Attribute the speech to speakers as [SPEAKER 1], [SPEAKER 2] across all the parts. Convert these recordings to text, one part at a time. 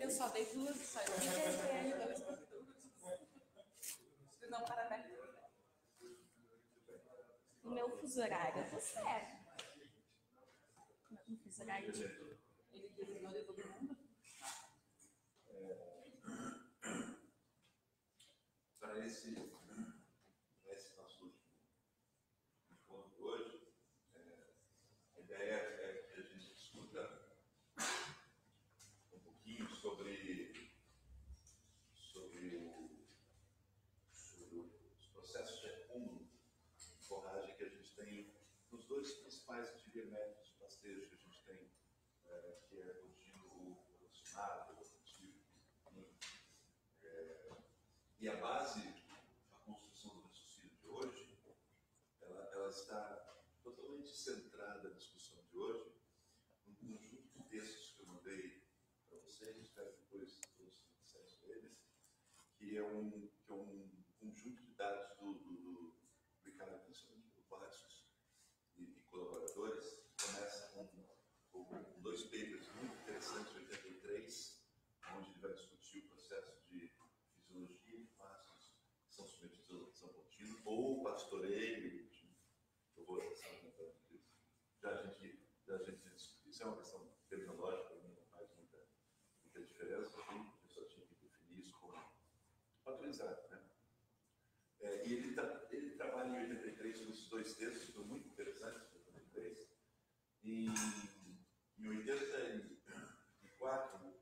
[SPEAKER 1] Eu só dei duas, só expliquei dois produtos. Não para dar. No meu fuso horário, eu tô certo. No fuso horário. Ele desenhou de todo mundo?
[SPEAKER 2] Para esse nosso último encontro hoje, a ideia é que a gente discuta um pouquinho sobre os processos de acúmulo de forragem que a gente tem nos dois principais métodos de pastejo que a gente tem, que é o contínuo relacionado, o contínuo. E a base da construção do raciocínio de hoje, ela está totalmente centrada na discussão de hoje, num conjunto de textos que eu mandei para vocês, espero depois todos tenham acesso a eles, que é um conjunto de dados do Ricardo, principalmente do Passos e colaboradores, que começa com dois papers muito interessantes, 83, onde ele vai discutir o processo de fisiologia de pastos que são submetidos à lotação contínua, ou pastoreio, eu vou passar disso. Já a gente discutiu, isso é uma questão terminológica, para mim não faz muita diferença, assim, eu só tinha que definir isso como padronizado, né? E ele trabalha em 83 com esses dois textos, que são muito interessantes, 83, e em 84,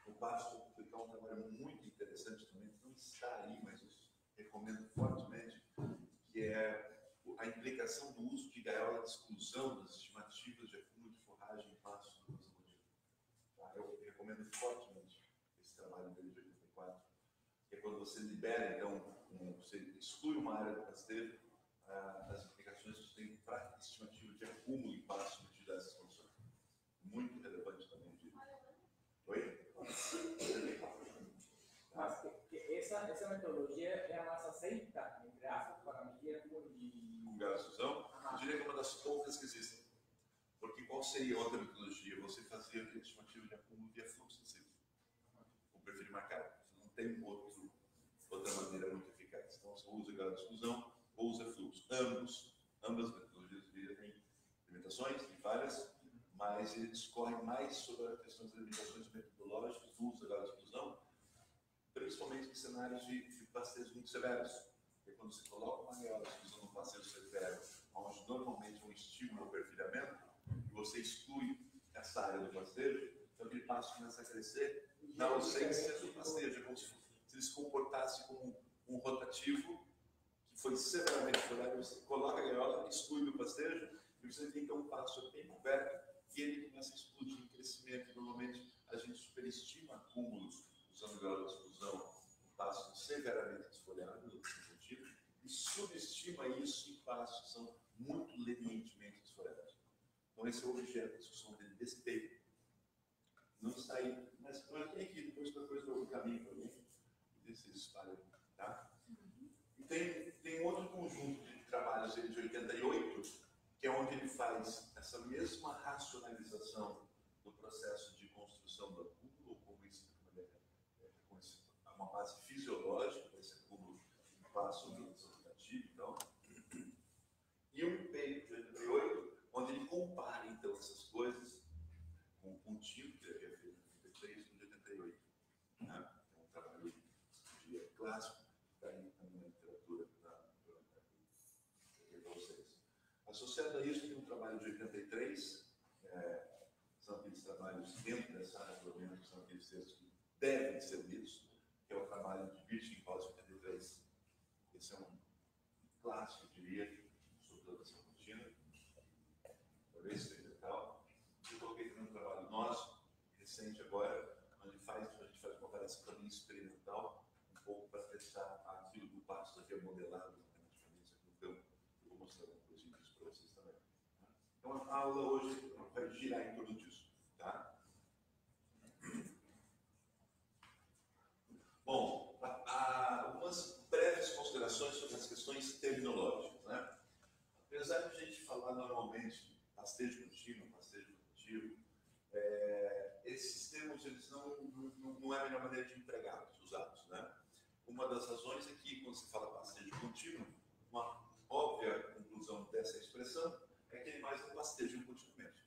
[SPEAKER 2] o Passos vai publicar um trabalho muito interessante também, que não está aí, mas eu recomendo fortemente, que é a implicação do uso de gaiola de exclusão das estimativas de acúmulo de forragem em pastos do Brasil. Eu recomendo fortemente esse trabalho dele de 84, que é quando você libera, então, você exclui uma área do pastejo, as implicações que tem para a estimativa de acúmulo em pastos submetidos a essas condições. Muito relevante também de... Oi?
[SPEAKER 3] Mas essa metodologia é a mais aceita, entre aspas, para medir acúmulo de...
[SPEAKER 2] Com gaiola de exclusão, eu diria que é uma das poucas que existem. Porque qual seria outra metodologia? Você fazia a estimativa de acúmulo via fluxo de ciclo, com perfil marcado. Você não tem outra maneira muito eficaz. Então, você usa gaiola de exclusão ou usa fluxo. Ambas metodologias têm limitações, tem falhas, mas ele discorre mais sobre as questões das limitações metodológicas do uso da gaiola de exclusão, principalmente em cenários de pastejos muito severos. Porque quando você coloca uma gaiola de exclusão no pastejo severo, onde normalmente é um estímulo ao perfilhamento, e você exclui essa área do pastejo, então aquele pasto começa a crescer na ausência do pastejo. É como se ele se comportasse como um rotativo que foi severamente furado. Você coloca a gaiola, exclui do pastejo, e você tem então um pasto bem coberto, e ele começa a explodir em crescimento. Normalmente a gente superestima acúmulos usando gaiola de exclusão em pastos severamente desfolhados, e subestima isso em pastos que são muito lenientemente desfolhados. Então, esse é o objeto da discussão dele, desse paper. Não está aí, mas tem aqui, depois eu caminho para mim, e desse espalho, tá? E tem outro conjunto de trabalhos dele de 88, que é onde ele faz essa mesma racionalização do processo de construção do acúmulo, com uma base fisiológica para esse acúmulo de passo rotativo e tal. E um paper de 88, onde ele compara, então, essas coisas com o contínuo que ele havia feito em 83 e 88. Né? É um trabalho de clássico, que está aí na literatura para vocês. Associado a isso, tem um trabalho de 83, são aqueles trabalhos dentro dessa área, pelo menos, são aqueles textos que devem ser lidos, que é o trabalho de Birchinghaus, 83. Esse é um clássico, eu diria, sobre lotação contínua. Talvez seja tal. Eu coloquei também um trabalho nosso, recente agora, onde a gente faz uma comparação também experimental, um pouco para testar aquilo que o pasto havia modelado matematicamente aqui no campo. Eu vou mostrar alguma coisinha disso para vocês também. Então, a aula hoje vai girar em torno disso. Tá? Bom, algumas breves considerações sobre as questões terminológicas, né? Apesar de a gente falar normalmente pastejo contínuo, pastejo rotativo, esses termos eles não melhor maneira de empregá-los, usá-los, né? Uma das razões é que, quando se fala pastejo contínuo, uma óbvia conclusão dessa expressão é que animais não pastejam continuamente.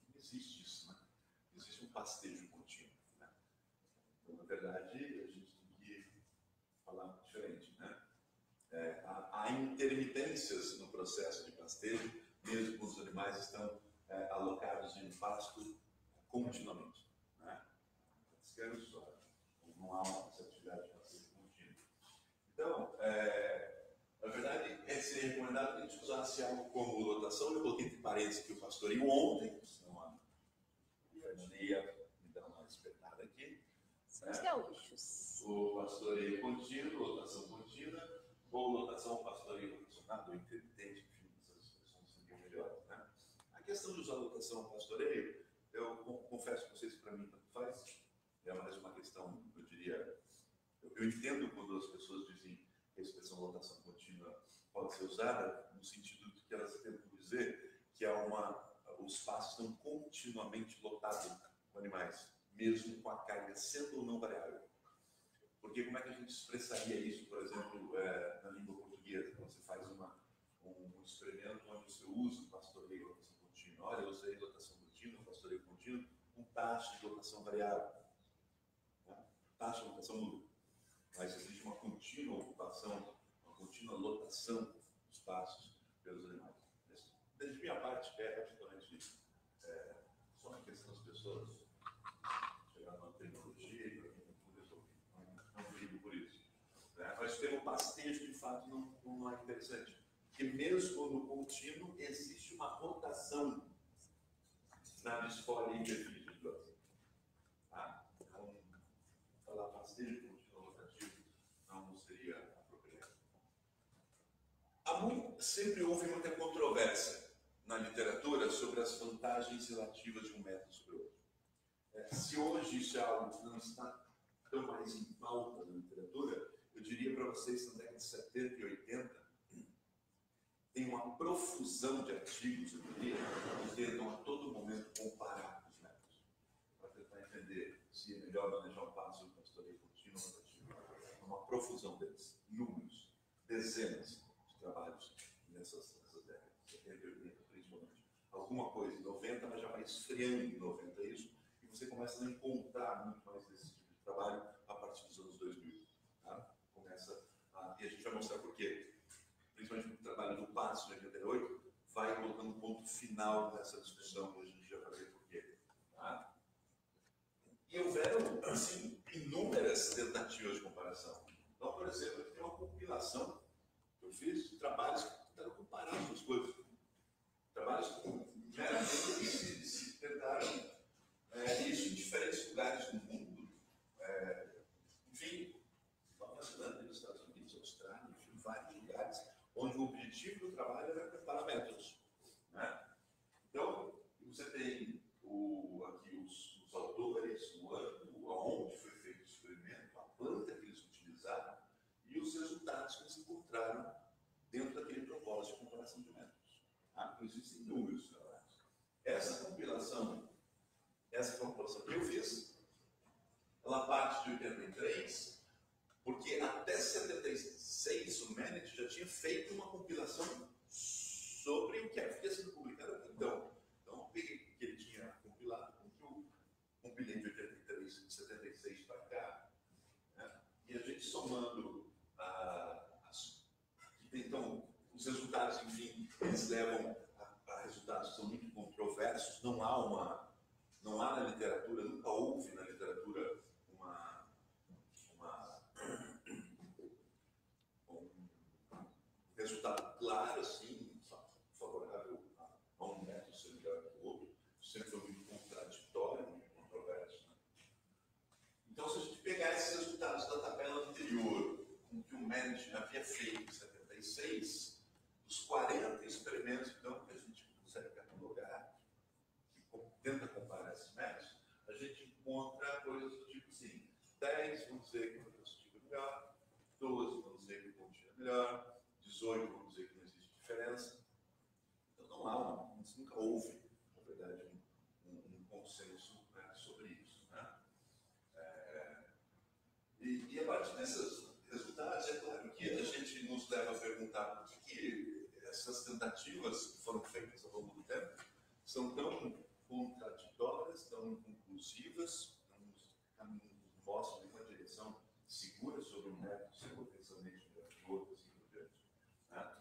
[SPEAKER 2] Não existe isso, né? Não existe um pastejo contínuo, né? Então, na verdade, a gente tem que falar diferente, né? Há intermitências no processo de pastejo, mesmo quando os animais estão alocados em pasto continuamente, né? Não há uma atividade de pastejo contínua. Então, na verdade, seria recomendado que a gente usasse algo como lotação. Eu coloquei entre parênteses que eu pastoreio ontem, senão a Fernanda ia me dar uma espetada aqui.
[SPEAKER 1] São os gaúchos.
[SPEAKER 2] O pastoreio contínuo, lotação contínua, ou lotação, pastoreio rotacionado, intermitente, enfim, essas expressões seriam melhores, né? A questão de usar lotação pastoreio, eu confesso para vocês que para mim tanto faz. É mais uma questão, eu diria, eu entendo quando as pessoas dizem que a expressão lotação contínua pode ser usada no sentido de que elas tentam dizer que os espaços estão continuamente lotados com animais, mesmo com a carga sendo ou não variável. Porque como é que a gente expressaria isso, por exemplo, na língua portuguesa? Quando você faz um experimento onde você usa o pastoreio lotação contínua. Olha, eu usei lotação contínua, pastoreio contínuo, com taxa de lotação variável. Taxa de lotação muda. Mas existe uma contínua ocupação, uma contínua lotação dos espaços pelos animais. Desde minha parte, é absolutamente só uma questão das pessoas chegar numa tecnologia e para mim tudo resolvido. Não brigo por isso. Mas ter um pastejo, de fato, não é interessante. Porque mesmo no contínuo, existe uma rotação na disforia interfísica. Então, falar pastejo contínuo rotativo não seria apropriado. Sempre houve muita controvérsia na literatura sobre as vantagens relativas de um método sobre o outro. Se hoje isso é algo que não está tão mais em pauta na literatura, eu diria para vocês que na década de 70 e 80 tem uma profusão de artigos, eu diria, que tentam a todo momento comparar os métodos, para tentar entender se é melhor manejar um passo do pastoreio contínuo ou rotativo. Uma profusão deles, números, dezenas de trabalhos nessas décadas, 70 e 80 principalmente. Alguma coisa em 90, mas já vai esfriando em 90 isso, e você começa a encontrar muito mais desse tipo de trabalho a partir dos anos 2000. Tá? E a gente vai mostrar por quê. Principalmente o trabalho do Passo, de 88, vai colocando um ponto final nessa discussão, e a gente já vai ver por quê. Tá? E houveram, assim, inúmeras tentativas de comparação. Então, por exemplo, aqui tem uma compilação que eu fiz de trabalhos que tentaram comparar as duas coisas. Trabalhos que meramente se tentaram isso em diferentes lugares do mundo. Enfim, Nova Zelândia, nos Estados Unidos, Austrália, enfim, vários lugares onde o objetivo do trabalho era preparar métodos. Né? Então, você tem aqui os autores, o ano, aonde foi feito o experimento, a planta que eles utilizaram e os resultados que eles encontraram dentro daquele propósito de comparação de métodos. Então, existem inúmeros trabalhos. Essa compilação que eu fiz, ela parte de 83, porque até 76 o Manet já tinha feito uma compilação sobre o que havia sido publicado até então. Então, eu peguei o que ele tinha compilado, com que eu compilei de 83, de 76 para cá, né? E a gente somando então, os resultados, enfim, eles levam a resultados que são muito controversos. Não há na literatura, nunca houve na literatura um resultado claro, assim, favorável a um método ser melhor que o outro. Sempre foi muito contraditório, muito controverso. Né? Então, se a gente pegar esses resultados da tabela anterior, com o que o Manet havia feito em 76, dos 40 experimentos, então, que a gente consegue catalogar, que tenta comparar esses métodos, a gente encontra coisas do tipo assim: 10 vão dizer que o rotativo é melhor, 12 vão dizer que o contínuo é melhor, 18 vão dizer que não existe diferença. Então nunca houve, na verdade, um consenso sobre isso. Né? alternativas, não mostram nenhuma direção segura sobre o método, se potencialmente outras e por diante. Né?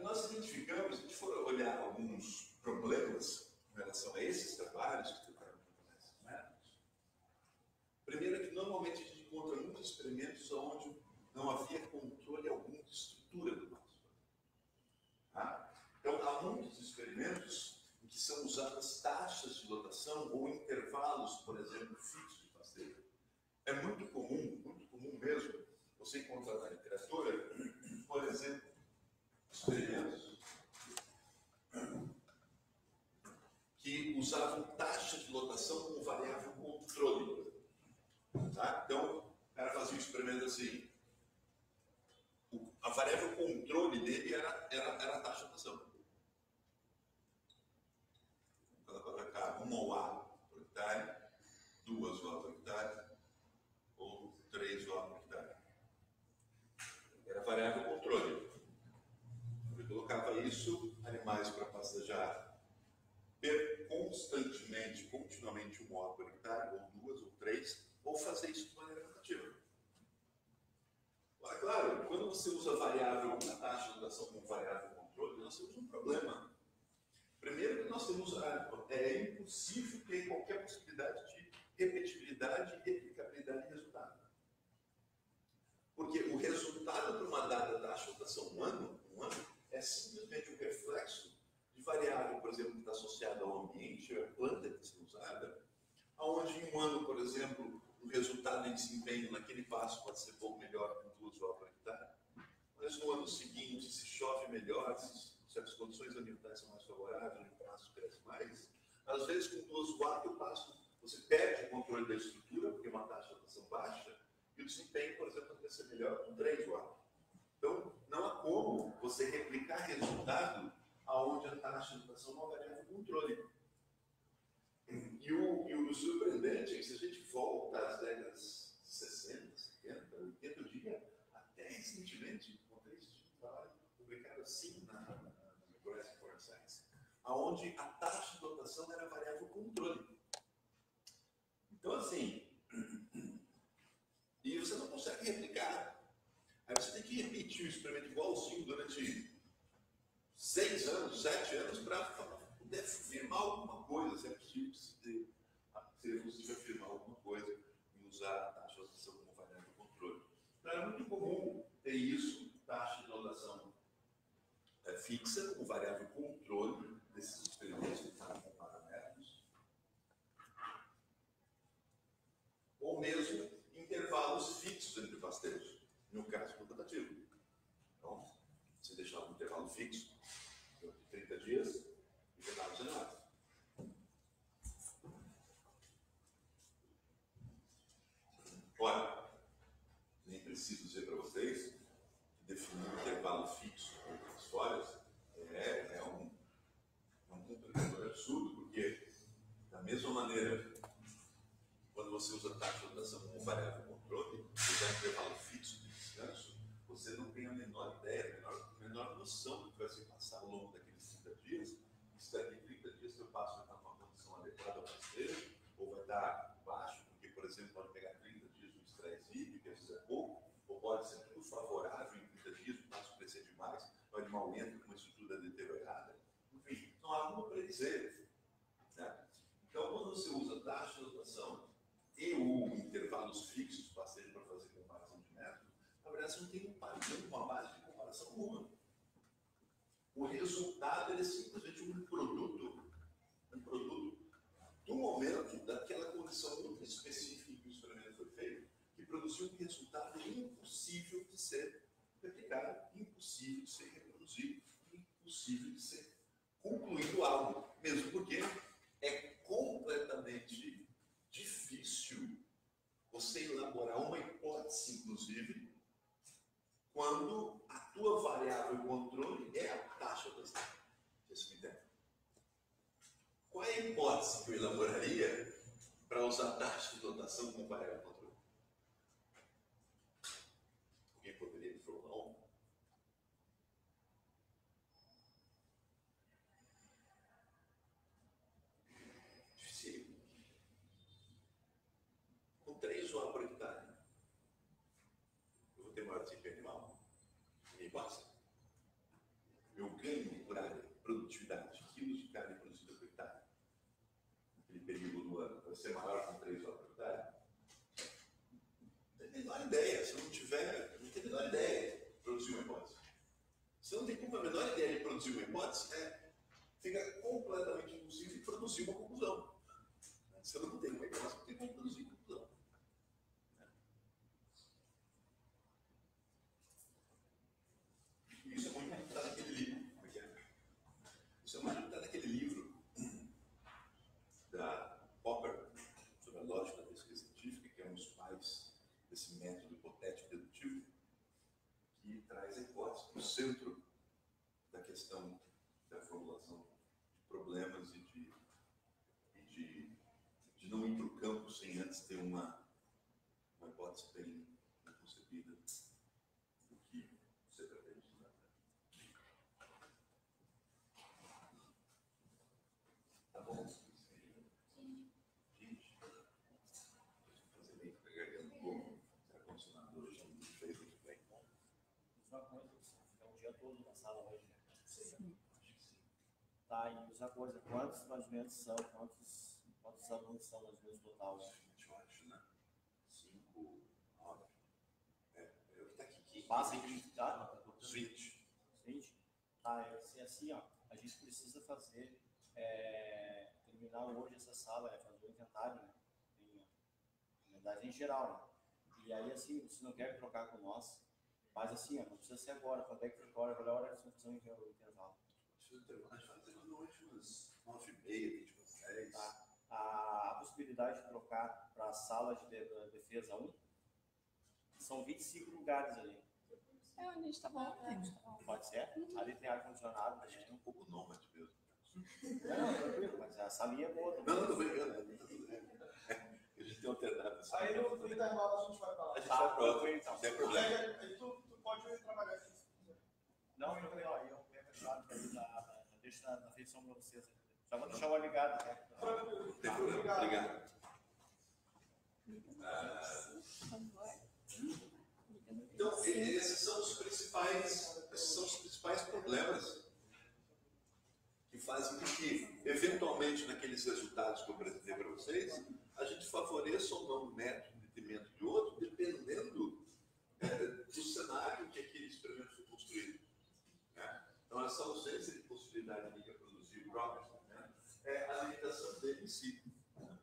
[SPEAKER 2] Nós identificamos, se a gente for olhar alguns problemas em relação a esses trabalhos que trataram com esses métodos, primeiro é que normalmente a gente encontra muitos experimentos onde não havia controle algum de estrutura do vaso. Tá? Então, há muitos experimentos em que são usadas taxas de lotação ou intervalos, por exemplo, fixos de pasteiro. É muito comum mesmo, você encontrar na literatura, por exemplo, experimentos que usavam taxa de lotação como variável controle. Tá? Então, o cara fazia um experimento assim, a variável controle dele era a taxa de lotação. Ela colocava 1 OA por hectare, 2 OA por hectare, ou 3 OA por hectare. Era a variável controle. Ele colocava isso, animais para pastejar constantemente, continuamente 1 OA por hectare, ou 2 ou 3, ou fazer isso de maneira rotativa. Agora, claro, quando você usa variável, a taxa de lotação como variável controle, nós temos um problema. Primeiro que nós temos, é impossível ter qualquer possibilidade de repetibilidade, replicabilidade e resultado. Porque o resultado de uma dada taxa de lotação um ano, é simplesmente um reflexo de variável, por exemplo, que está associada ao ambiente, à planta que está usada, onde em um ano, por exemplo, o resultado em desempenho naquele passo pode ser pouco melhor que 2 horas por hectare, mas no ano seguinte, se chove melhor, se as condições ambientais são mais favoráveis, o passo cresce mais, às vezes com 2 watts o passo, você perde o controle da estrutura, porque é uma taxa de rotação baixa, e o desempenho, por exemplo, pode ser melhor com 3 watts. Então, não há como você replicar resultado aonde a taxa de rotação é uma variável de controle. E o surpreendente é que se a gente volta às décadas 60, 70, 80, eu diria, até recentemente, encontrei esse tipo de trabalho publicado assim na Progressive Forest Science, onde a taxa de lotação era variável controle. Então, assim, e você não consegue replicar. Aí você tem que repetir o experimento igualzinho durante 6 anos, 7 anos, para poder afirmar alguma coisa, se é possível, se afirmar alguma coisa e usar a taxa de lotação como variável de controle. Então, era muito comum ter isso, taxa de lotação fixa, como variável controle desses experimentos que estavam com parâmetros, ou mesmo intervalos fixos entre pasteiros, no caso do rotativo. Então, você deixava um intervalo fixo de 30 dias e jogava os animais. Olha, nem preciso dizer para vocês que definir um intervalo fixo entre as folhas é um complicador absurdo, porque, da mesma maneira, quando você usa taxa de lotação como variável de controle, usar intervalo fixo de descanso, você não tem a menor ideia, a menor noção do que vai se passar ao longo daqueles 30 dias. Se daqui 30 dias seu passo vai estar numa condição adequada ao pasteiro, ou vai estar baixo, porque, por exemplo, pode pegar 30 dias no estresse hídrico, que às vezes é pouco, ou pode ser tudo favorável em 30 dias, o passo crescer demais, o animal entra com uma estrutura deteriorada. Enfim, não há como predizer. Né? Então, quando você usa taxa de lotação e intervalos fixos de pasteiro para fazer comparação de método, na verdade você não tem um padrão, uma base de comparação alguma. O resultado é simplesmente um produto do momento, daquela condição muito específica em que o experimento foi feito, que produziu um resultado impossível de ser replicado, impossível de ser reproduzido, impossível de ser concluído algo, mesmo porque é completamente difícil você elaborar uma hipótese, inclusive, quando a tua variável de controle é a taxa de lotação. Vocês me entendem? Qual é a hipótese que eu elaboraria para usar a taxa de lotação como variável de controle? Alguém poderia me falar um? Difícil. hipótese. Eu ganho por área, produtividade, quilos de carne produzida por hectare. Naquele período do ano, vai ser maior com 3 horas por hectare. Não tem a menor ideia. Se não tiver, não tem a menor ideia de produzir uma hipótese. Se não tem a menor ideia de produzir uma hipótese, fica completamente impossível produzir uma conclusão. Se eu não tenho uma hipótese, não tem como produzir conclusão. Isso é muito importante naquele livro. Isso é muito importante naquele livro da Popper, sobre a lógica da pesquisa científica, que é um dos pais desse método hipotético dedutivo, que traz a hipótese no centro da questão da formulação de problemas e de não ir para o campo sem antes ter uma hipótese bem concebida do que você pretende. Tá bom? Gente, fazer bem com a garganta, como ar-condicionado hoje, não fez muito bem.
[SPEAKER 4] Uma coisa, é um dia todo na sala hoje, né? Sim. Tá, e outra coisa, quantos mais ou menos são, quantos alunos são mais ou menos total?
[SPEAKER 2] 20, eu acho, né? 5, 9. É o que tá aqui.
[SPEAKER 4] Passa em 20, tá?
[SPEAKER 2] Os 20.
[SPEAKER 4] 20? Tá, assim, ó, a gente precisa fazer, terminar hoje essa sala, fazer o inventário, né? Inventário em geral, né? E aí, assim, você não quer trocar com nós, mas assim, ó, não precisa ser agora, quando é que fica agora, qual é a hora que vocês vão fazer o intervalo?
[SPEAKER 2] Preciso terminar de fazer hoje umas 9h30, 20h10.
[SPEAKER 4] Tá. A possibilidade de trocar para a sala de defesa 1 são 25 lugares ali.
[SPEAKER 1] É onde a gente estava ontem.
[SPEAKER 4] Pode ser? Ali tem ar-condicionado.
[SPEAKER 2] A gente é um pouco nômade mesmo.
[SPEAKER 4] Não, tranquilo, mas a salinha é boa.
[SPEAKER 2] Não, tô brincando. A gente tem alternado.
[SPEAKER 5] Aí no intervalo a gente vai pra lá.
[SPEAKER 2] A gente vai pra outra,
[SPEAKER 4] então.
[SPEAKER 2] sem problema.
[SPEAKER 5] Aí tu pode trabalhar aqui se quiser.
[SPEAKER 4] Não, eu falei, ó, eu deixo na feição para vocês. Já vou deixar o ar ligado, né?
[SPEAKER 5] Tranquilo.
[SPEAKER 2] Sem problema. Obrigado.
[SPEAKER 1] Por favor.
[SPEAKER 2] Então, esses são os principais problemas que fazem com que, eventualmente, naqueles resultados que eu apresentei para vocês, a gente favoreça ou não um método em detrimento de outro, dependendo do cenário que aquele experimento foi construído. Né? Então, essa ausência de possibilidade de reproduzir o próprio experimento é a limitação dele em si. Né?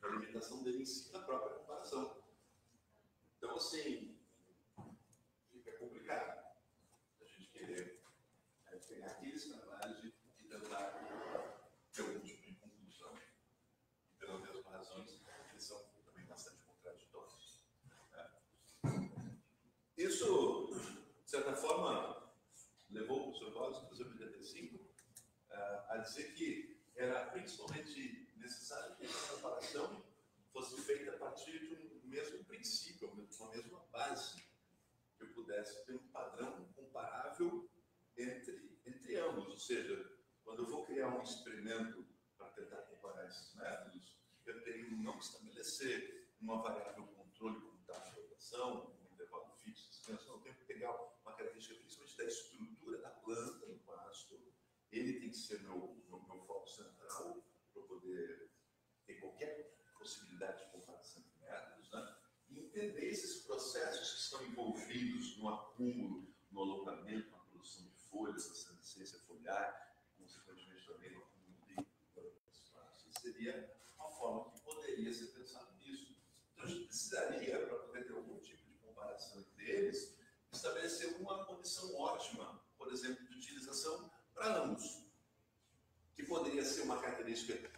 [SPEAKER 2] A limitação dele em si na própria comparação. Então, assim, fica complicado a gente querer pegar aqueles trabalhos e tentar ter algum tipo de conclusão. Pelas mesmas razões, eles são também bastante contraditórios. Isso, de certa forma, levou o professor Cláudio, por exemplo, de 85, a dizer que era principalmente necessário que essa comparação fosse feita a partir de um mesmo princípio, uma mesma base, que eu pudesse ter um padrão comparável entre ambos. Ou seja, quando eu vou criar um experimento para tentar comparar esses métodos, eu tenho não estabelecer uma variável controle como taxa de rotação, um intervalo fixo, eu tenho que pegar uma característica principalmente da estrutura da planta no pasto. Ele tem que ser meu foco central para poder ter qualquer possibilidade de comparação de métodos, né? E entender esses processos que estão envolvidos no acúmulo, no alongamento, na produção de folhas, na senescência foliar, consequentemente também no acúmulo de espaço. Isso seria uma forma que poderia ser pensado nisso. Então a gente precisaria, para poder ter algum tipo de comparação entre eles, estabelecer uma condição ótima, por exemplo, de utilização para ambos, que poderia ser uma característica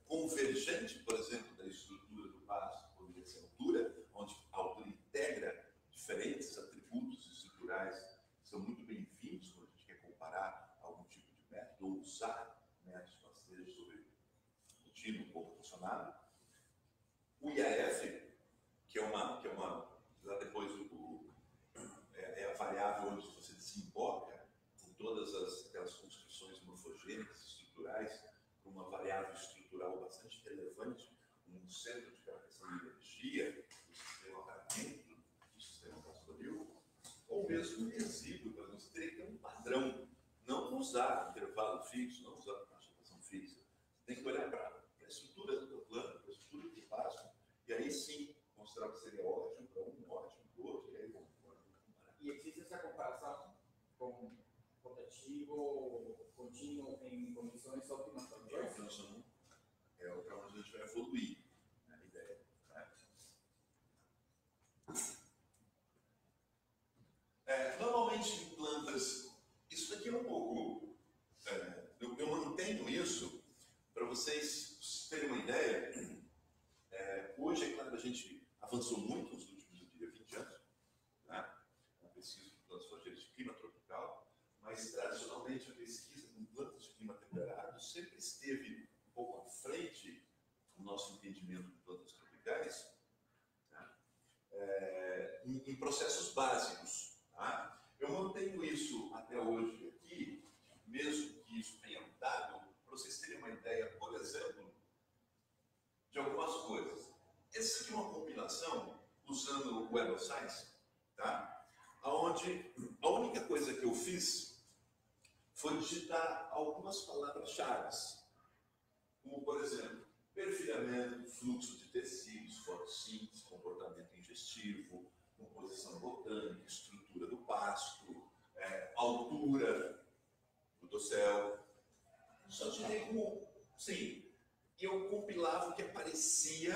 [SPEAKER 2] convergente, por exemplo, da estrutura do pasto, poderia ser a altura, onde a altura integra diferentes atributos estruturais que são muito bem-vindos quando a gente quer comparar algum tipo de método ou usar métodos para rastreio sobre contínuo ou funcionário. O IAF, que é uma lá depois é a variável onde você desemboca com todas aquelas construções morfogênicas estruturais, uma variável estrutural bastante relevante, um centro de captação de energia do sistema para dentro do sistema pastoril, ou mesmo resíduo, para você ter que ter um padrão. Não usar intervalo fixo, não usar participação fixa. Você tem que olhar para a estrutura do teu plano, para a estrutura do passo, e aí sim mostrar que seria ótimo para um, ótimo para o outro, e aí vamos comparar.
[SPEAKER 3] E existe essa comparação com rotativo, contínuo em condições óptimas também?
[SPEAKER 2] Então, é para onde a gente vai evoluir, né, a ideia. Né? Normalmente em plantas, isso daqui é um pouco, eu mantenho isso para vocês terem uma ideia. Hoje, é claro, a gente avançou muito nos últimos, eu diria, 20 anos, né? Na pesquisa de plantas forrageiras de clima tropical, mas tradicionalmente a pesquisa com plantas de clima temperado sempre esteve um pouco à frente do nosso entendimento de plantas tropicais, né? Em processos básicos. Tá? Eu mantenho isso até hoje aqui, mesmo que isso tenha mudado, para vocês terem uma ideia, por exemplo, de algumas coisas. Essa aqui é uma compilação usando o Web of Science, tá? Onde a única coisa que eu fiz foi digitar algumas palavras-chave, como, por exemplo, perfilhamento, fluxo de tecidos, fotossíntese, comportamento ingestivo, composição botânica, estrutura do pasto, altura do dossel. Só direi como, sim, eu compilava o que aparecia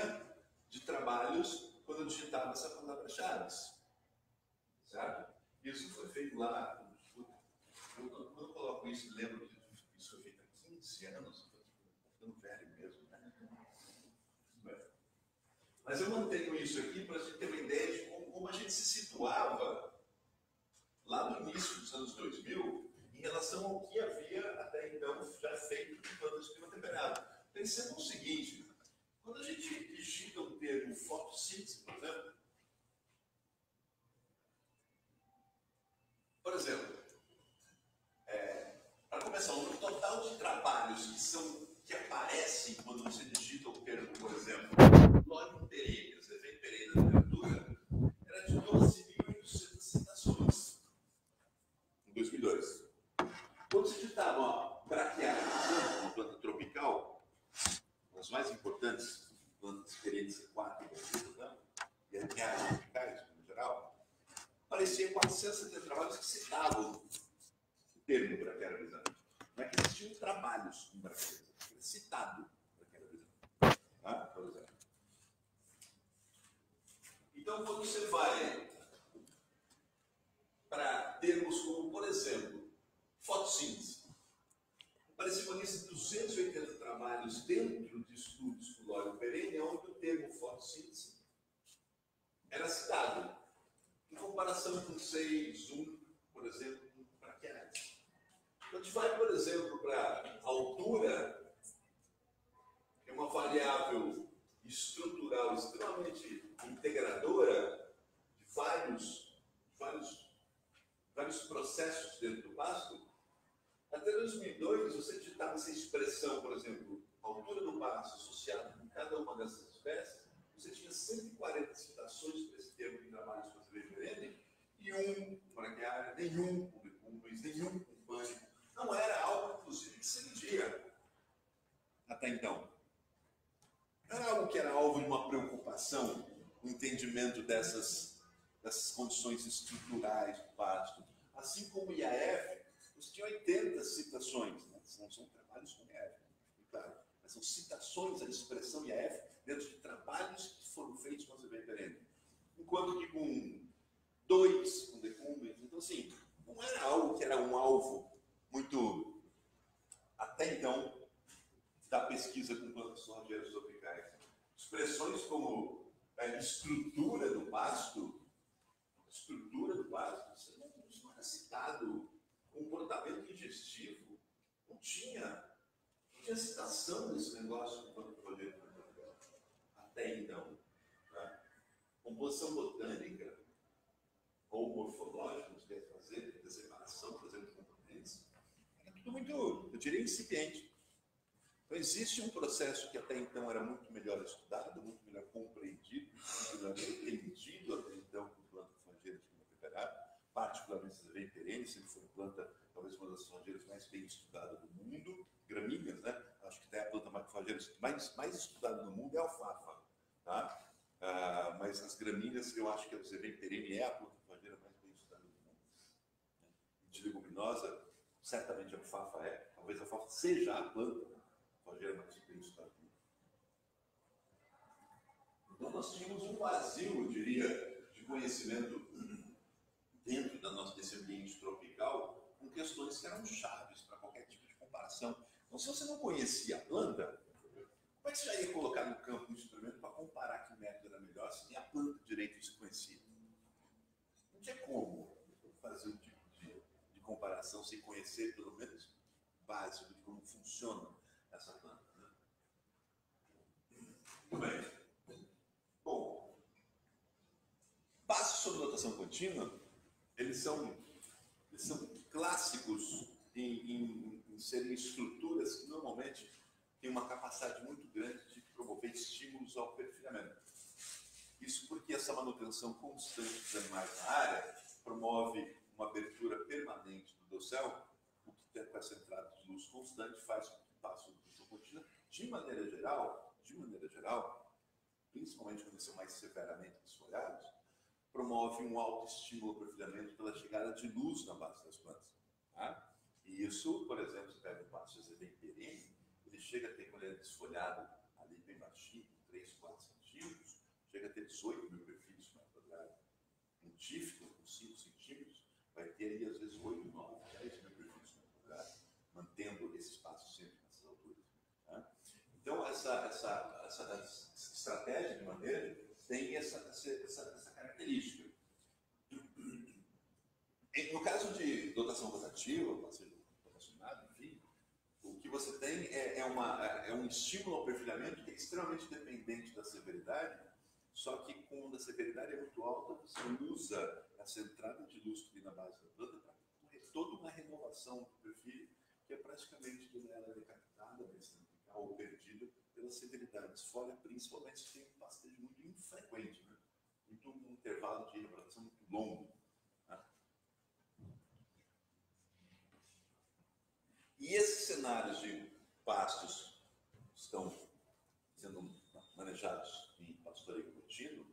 [SPEAKER 2] de trabalhos quando eu digitava essa palavra-chave, certo? Isso foi feito lá, quando eu coloco isso, lembro que isso foi feito há 15 anos, estou ficando velho mesmo, né? Mas eu mantenho isso aqui para a gente ter uma ideia de como a gente se situava lá no início dos anos 2000 em relação ao que havia até então já feito em plantas de clima temperado. Pensando o seguinte, quando a gente digita um termo fotossíntese, por exemplo, para começar, o número total de trabalhos que aparecem quando você digita o termo, por exemplo, Lório Pereira, efeito Pereira da literatura, era de 12.800 citações em 2002. Quando se digitava braquiária, uma planta tropical, as mais importantes plantas diferentes de 4 e as tropicais, no geral, aparecia 470 trabalhos que citavam o termo braquiária brisante. Não é que existiam trabalhos com braquiária brisante, era citado braquiária brisante. Tá? Por exemplo. Então, quando você vai para termos como, por exemplo, fotossíntese, apareceu uma lista de 280 trabalhos dentro de estudos com Lório Pereira, onde o termo fotossíntese era citado, em comparação com 6, 1, por exemplo, com braquiárias. Quando a gente vai, por exemplo, para a altura, que é uma variável estrutural extremamente integradora de vários processos dentro do pasto, até 2002, você digitava essa expressão, por exemplo, a altura do pasto associada com cada uma dessas espécies, você tinha 140 citações para esse termo de trabalhos que você vê e um braquiária, nenhum com legumes, nenhum com pânico. Não era algo, inclusive, que se media até então. Não era algo que era alvo de uma preocupação, o entendimento dessas condições estruturais do pasto. Assim como o IAF, você tinha 80 citações, né? Não são trabalhos com IAF, claro, mas são citações à expressão IAF dentro de trabalhos que foram feitos com a Azevedo Pereira. Enquanto que com 2, com decumbens, então assim, não era algo que era um alvo muito, até então, da pesquisa com plantas forrageiras tropicais. Expressões como a estrutura do pasto, isso não era citado. Comportamento digestivo, não tinha citação desse negócio do plano forrageiro até então. Tá? Composição botânica ou morfológica, você quer fazer, de separação, por exemplo, de componentes, era tudo muito, eu diria, incipiente. Então, existe um processo que até então era muito melhor estudado, muito melhor compreendido, muito melhor entendido até então com o plano forrageiro de clima temperado, particularmente gêneros mais estudado no mundo é a alfafa, tá? Mas as gramíneas, eu acho que a zerbem perenne é a planta forrageira mais bem estudada do mundo. De leguminosa, certamente a alfafa é. Talvez a alfafa seja a planta forrageira mais bem estudada do mundo. Então nós tínhamos um vazio, eu diria, de conhecimento dentro desse ambiente tropical, com questões que eram chaves para qualquer tipo de comparação. Então, se você não conhecia a planta, como é que você já ia colocar no campo um instrumento para comparar que método era melhor se nem a planta direito se conhecia? Não tinha como fazer um tipo de comparação sem conhecer, pelo menos, básico de como funciona essa planta. Né? Muito bem. Bom, passos sobre notação contínua, eles são clássicos em serem estruturas que normalmente têm uma capacidade muito grande de promover estímulos ao perfilhamento. Isso porque essa manutenção constante dos animais na área promove uma abertura permanente do dossel, o que com essa entrada de luz constante faz com que o passo de notação contínua, de maneira geral, principalmente quando são mais severamente desfolhados, promove um alto estímulo ao perfilhamento pela chegada de luz na base das plantas. Tá? E isso, por exemplo, você pega o passo zerbem perenne, ele chega a ter, quando ele é desfolhado ali bem baixinho, 3, 4 centímetros, chega a ter 18 mil perfis por metro quadrado. Um tífico, com 5 centímetros, vai ter aí às vezes 8, 9, 10 mil perfis por metro quadrado, mantendo esse espaço sempre nessas alturas. Tá? Então, essa estratégia de manejo tem essa característica. No caso de dotação rotativa, parceiro rotacionado, enfim, o que você tem é um estímulo ao perfilhamento que é extremamente dependente da severidade, só que quando a severidade é muito alta, você usa essa entrada de luz que tem na base da planta para toda uma renovação do perfil, que é praticamente toda ela decapitada, ou perdida pela severidade. Desfolha principalmente se tem um pastejo muito infrequente, né? Muito um intervalo de elaboração muito longo. Né? E esses cenários de pastos que estão sendo manejados em pastoreio contínuo,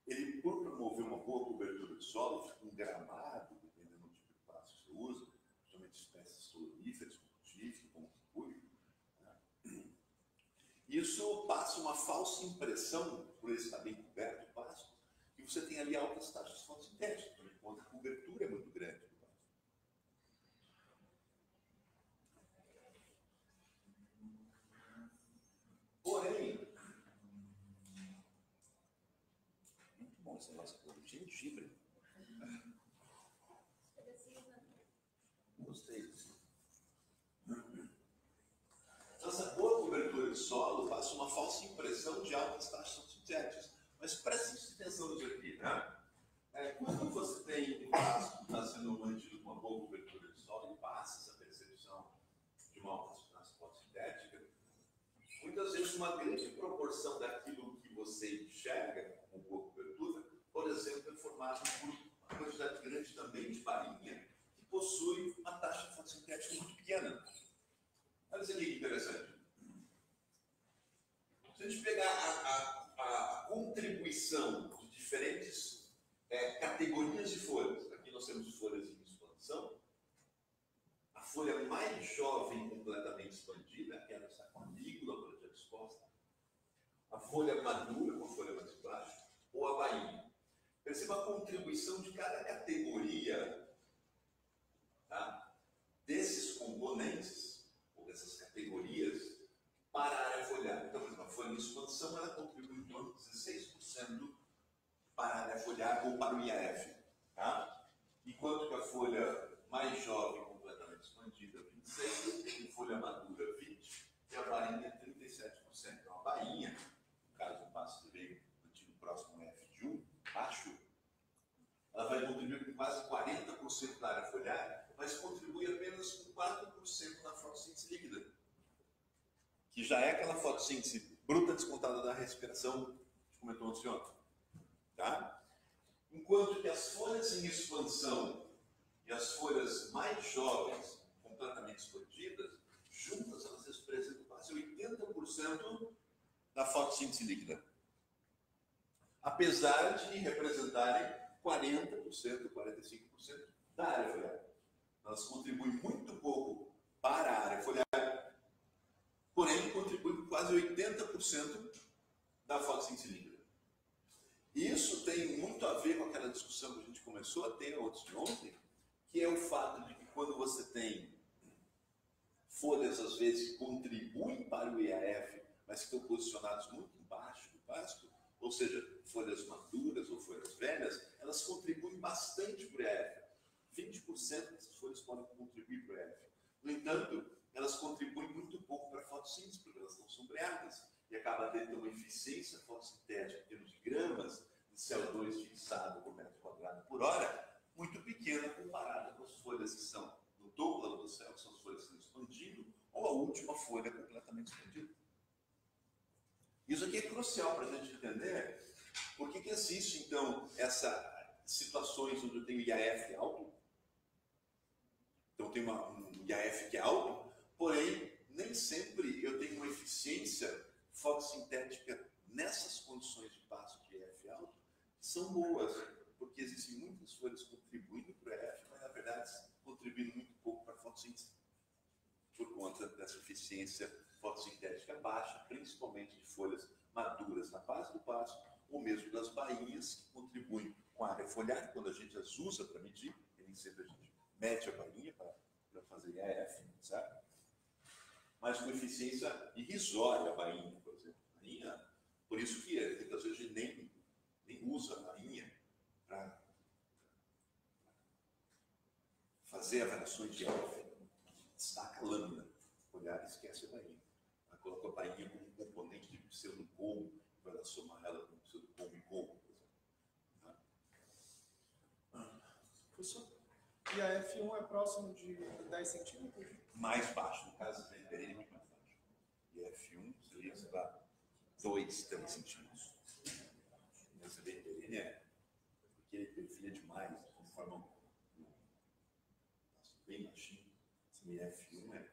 [SPEAKER 2] ele, por promover uma boa cobertura de solo, fica um gramado, dependendo do tipo de pasto que você usa, principalmente espécies sonoríferas, como tífico, como capulho. Né? Isso passa uma falsa impressão, por ele estar bem coberto o pasto, que você tem ali altas taxas de fotossintética, quando a cobertura é muito grande do pasto. Porém, muito bom esse negócio aqui, gengibre. Gostei disso. Essa boa cobertura de solo passa uma falsa impressão de altas taxas fotossintéticas. Mas preste atenção nisso aqui, né? Quando você tem um pasto que está sendo mantido com uma boa cobertura de solo e passa essa percepção de uma alta taxa fotossintética, muitas vezes uma grande proporção daquilo que você enxerga com boa cobertura, por exemplo, é formado por uma quantidade grande também de farinha, que possui uma taxa fotossintética muito pequena. Olha isso aqui que interessante. Se a gente pegar a contribuição de diferentes categorias de folhas, aqui nós temos folhas em expansão, a folha mais jovem completamente expandida, aquela que está com a lígula projetida exposta, a folha madura com a folha mais baixa, ou a bainha. Perceba a contribuição de cada categoria, tá, desses componentes, ou dessas categorias, para a área foliar. Então, por exemplo, a folha em expansão ela contribui em torno de 16% para a área foliar ou para o IAF. Tá? Enquanto que a folha mais jovem, completamente expandida, 26%, e folha madura, 20%, e a bainha, 37%. Então, a bainha, no caso do passo de veio mantido próximo ao F de 1, baixo, ela vai contribuir com quase 40% da área foliar, mas contribui apenas com 4% na fotossíntese líquida, que já é aquela fotossíntese bruta descontada da respiração que a gente comentou antes de ontem. Tá? Enquanto que as folhas em expansão e as folhas mais jovens, completamente expandidas, juntas elas representam quase 80% 80% da fotossíntese líquida. Apesar de representarem 40%, 45% da área foliar. Elas contribuem muito pouco para a área foliar, porém contribuem com quase 80% da fotossíntese líquida. Isso tem muito a ver com aquela discussão que a gente começou a ter ontem, que é o fato de que quando você tem folhas, às vezes, que contribuem para o IAF, mas que estão posicionadas muito embaixo do pasto, ou seja, folhas maduras ou folhas velhas, elas contribuem bastante para o IAF. 20% dessas folhas podem contribuir para o IAF. No entanto, elas contribuem muito pouco para a fotossíntese, porque elas estão sombreadas e acaba tendo uma eficiência fotossintética em termos de gramas de CO2 fixado por metro quadrado por hora, muito pequena comparada com as folhas que são no topo do céu, que são as folhas que estão expandindo, ou a última folha completamente expandida. Isso aqui é crucial para a gente entender por que existe, então, essas situações onde eu tenho IAF alto. Então, tem um IAF que é alto, porém, nem sempre eu tenho uma eficiência fotossintética nessas condições de passo de IAF alto, que são boas, porque existem muitas folhas contribuindo para o IAF, mas, na verdade, contribuindo muito pouco para a fotossíntese, por conta dessa eficiência fotossintética baixa, principalmente de folhas maduras na base do pasto, ou mesmo das bainhas, que contribuem com a área foliar, quando a gente as usa para medir, e nem sempre a gente mede a bainha para fazer IAF, certo? Mas com eficiência irrisória a bainha, por exemplo. Bainha, por isso que muitas vezes a gente nem usa a bainha para fazer avaliações de IAF. Destaca a lâmina, olhar e esquece a bainha. Coloca a bainha como um componente de pseudocombo, vai lá somar ela com pseudocombo e combo, por exemplo.
[SPEAKER 5] Professor, e a F1 é próximo de 10 centímetros?
[SPEAKER 2] Mais baixo, no caso da hiperene é muito mais baixo. E F1 seria, sei lá, 2, 3 centímetros. Mas a hiperene é porque ele perfila demais, de forma bem baixinho. E F1 é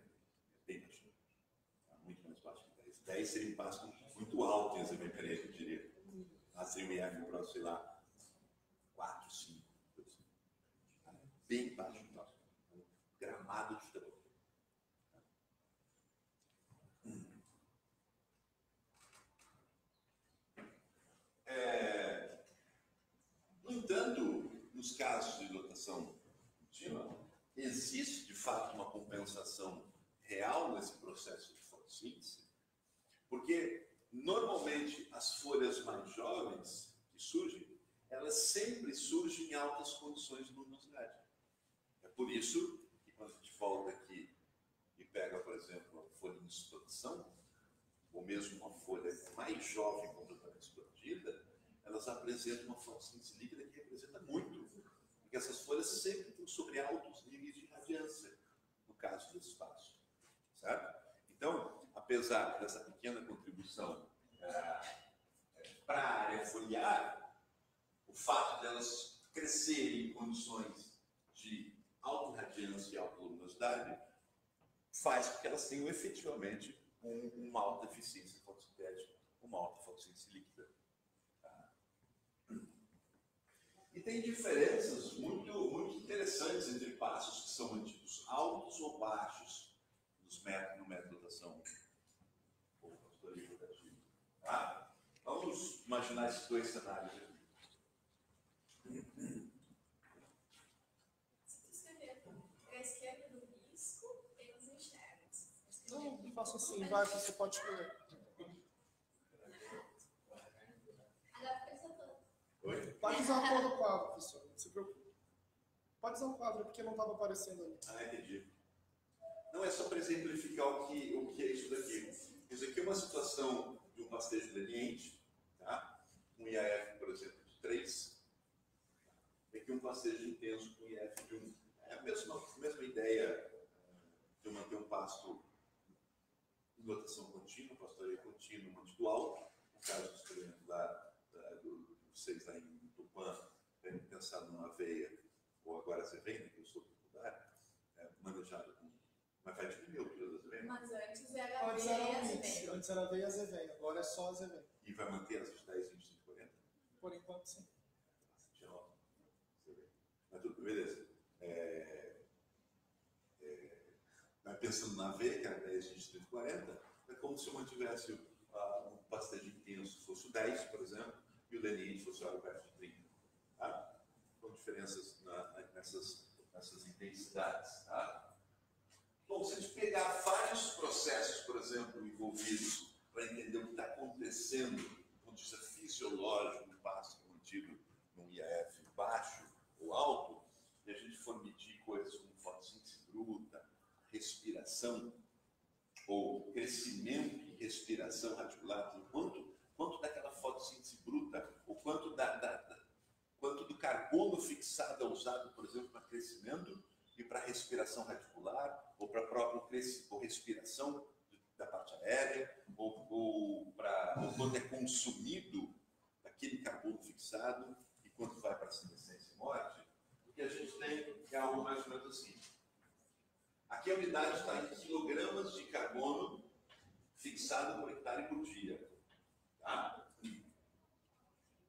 [SPEAKER 2] bem baixinho. Muito mais baixo que 10. 10 seria um passo muito alto em exame hiperene, eu diria. Seria um IAF próximo, sei lá, 4, 5. Bem baixo no passo. Gramado de futebol. No entanto, nos casos de lotação contínua, existe de fato uma compensação real nesse processo de fotossíntese, porque normalmente as folhas mais jovens que surgem, elas sempre surgem em altas condições de luminosidade. É por isso que quando a gente volta aqui e pega, por exemplo, a folha de expansão, ou mesmo uma folha mais jovem, completamente expandida, elas apresentam uma fotossíntese líquida que representa muito, porque essas folhas sempre estão sobre altos níveis de radiância, no caso do espaço, certo? Então, apesar dessa pequena contribuição para a área foliar, o fato delas crescerem em condições de alta radiância e alta luminosidade faz com que elas tenham efetivamente uma alta eficiência fotossintética, uma alta fotossíntese líquida. E tem diferenças muito interessantes entre passos que são mantidos altos ou baixos no método de rotação ou pastoreio rotativo. Tá? Vamos imaginar esses dois cenários aqui.
[SPEAKER 1] Se tu escrever para a esquerda do risco, eles enxergam.
[SPEAKER 5] Não faço assim, vai, você pode escolher. Pode usar todo o quadro, professor, não se preocupe. Pode usar o quadro, porque não estava aparecendo ali.
[SPEAKER 2] Entendi. Não é só para exemplificar o que é isso daqui. Isso aqui é uma situação de um pastejo leniente, tá? Um IAF, por exemplo, de 3. E aqui um pastejo intenso com IAF de 1. É a mesma ideia de manter um pasto em rotação contínua, pastoreio contínuo, mantido alto. No caso do experimento do vocês lá em Tupã, pensado numa aveia, ou agora você vem, que eu sou popular, manejado com. Mas vai diminuir a altura das aveias.
[SPEAKER 1] Mas antes era Era
[SPEAKER 5] Antes
[SPEAKER 1] aveia
[SPEAKER 5] era
[SPEAKER 1] e
[SPEAKER 5] um mix.
[SPEAKER 1] azeveia.
[SPEAKER 5] Antes era aveia e azeveia. Agora é só azeveia.
[SPEAKER 2] E vai manter essas 10, 20, 30, 40?
[SPEAKER 5] Por enquanto, sim.
[SPEAKER 2] Tchau. Mas tudo, beleza. Mas pensando na aveia, que era 10, 20, 30, 40, é como se eu mantivesse um pastejo intenso fosse o 10, por exemplo, e o leniente fosse algo perto de 30. Tá? São diferenças nessas intensidades. Tá? Bom, se a gente pegar vários processos, por exemplo, envolvidos para entender o que está acontecendo do ponto de vista fisiológico no pasto mantido num IAF baixo ou alto, e a gente for medir coisas como fotossíntese bruta, respiração, ou crescimento e respiração radicular, quanto daquela fotossíntese bruta, ou quanto do carbono fixado é usado, por exemplo, para crescimento e para respiração radicular, ou para a própria respiração da parte aérea, ou quanto é consumido aquele carbono fixado e quanto vai para a senescência e morte. O que a gente tem é algo mais ou menos assim. Aqui a unidade está em quilogramas de carbono fixado por hectare por dia. Tá?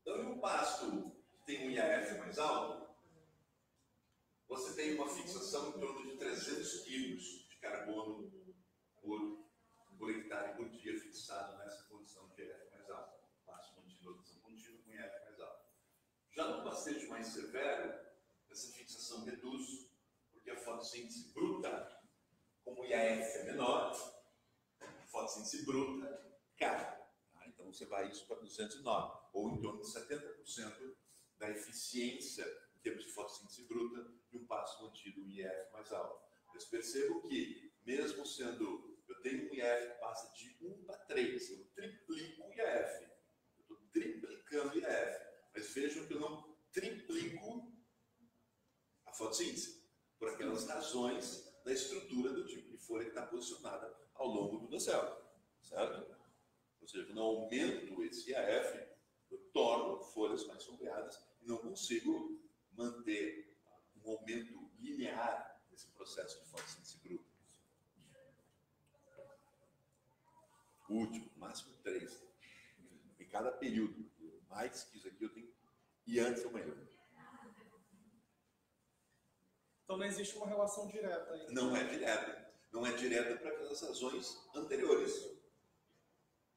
[SPEAKER 2] Então, em um pasto que tem um IAF mais alto, você tem uma fixação em torno de 300 quilos de carbono por hectare por dia fixado nessa condição de IAF mais alto. Pasto contínuo, condição contínua com IAF mais alto. Já no pastejo mais severo, essa fixação reduz, porque a fotossíntese bruta, como o IAF é menor, a fotossíntese bruta cai. Tá? Então você vai isso para 209, ou em torno de 70% da eficiência em termos de fotossíntese bruta de um pasto mantido um IAF mais alto. Mas percebo que, mesmo sendo, eu tenho um IAF que passa de 1 para 3, eu triplico o IAF, eu estou triplicando o IAF, mas vejam que eu não triplico a fotossíntese, por aquelas razões da estrutura do tipo de folha que está posicionada ao longo do docel, certo? Ou seja, quando eu aumento esse IAF, eu torno folhas mais sombreadas e não consigo manter um aumento linear nesse processo de fotossíntese bruta. O último, máximo 3. Em cada período. Mais que isso aqui eu tenho. E antes ou amanhã.
[SPEAKER 5] Então não existe uma relação direta aí.
[SPEAKER 2] Não é direta. Não é direta para aquelas razões anteriores.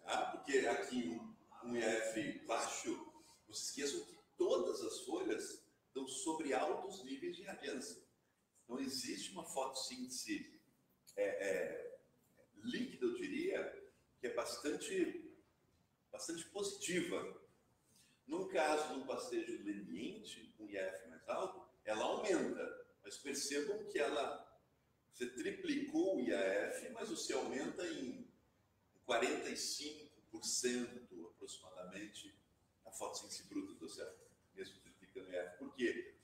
[SPEAKER 2] Tá? Porque aqui um IAF baixo, não se esqueçam que todas as folhas estão sobre altos níveis de radiância. Então existe uma fotossíntese líquida, eu diria, que é bastante positiva. No caso de um pastejo leniente, com IAF mais alto, ela aumenta. Mas percebam que você triplicou o IAF, mas você aumenta em 45% aproximadamente a fotossíntese bruta do céu, mesmo triplicando o IAF. Por quê?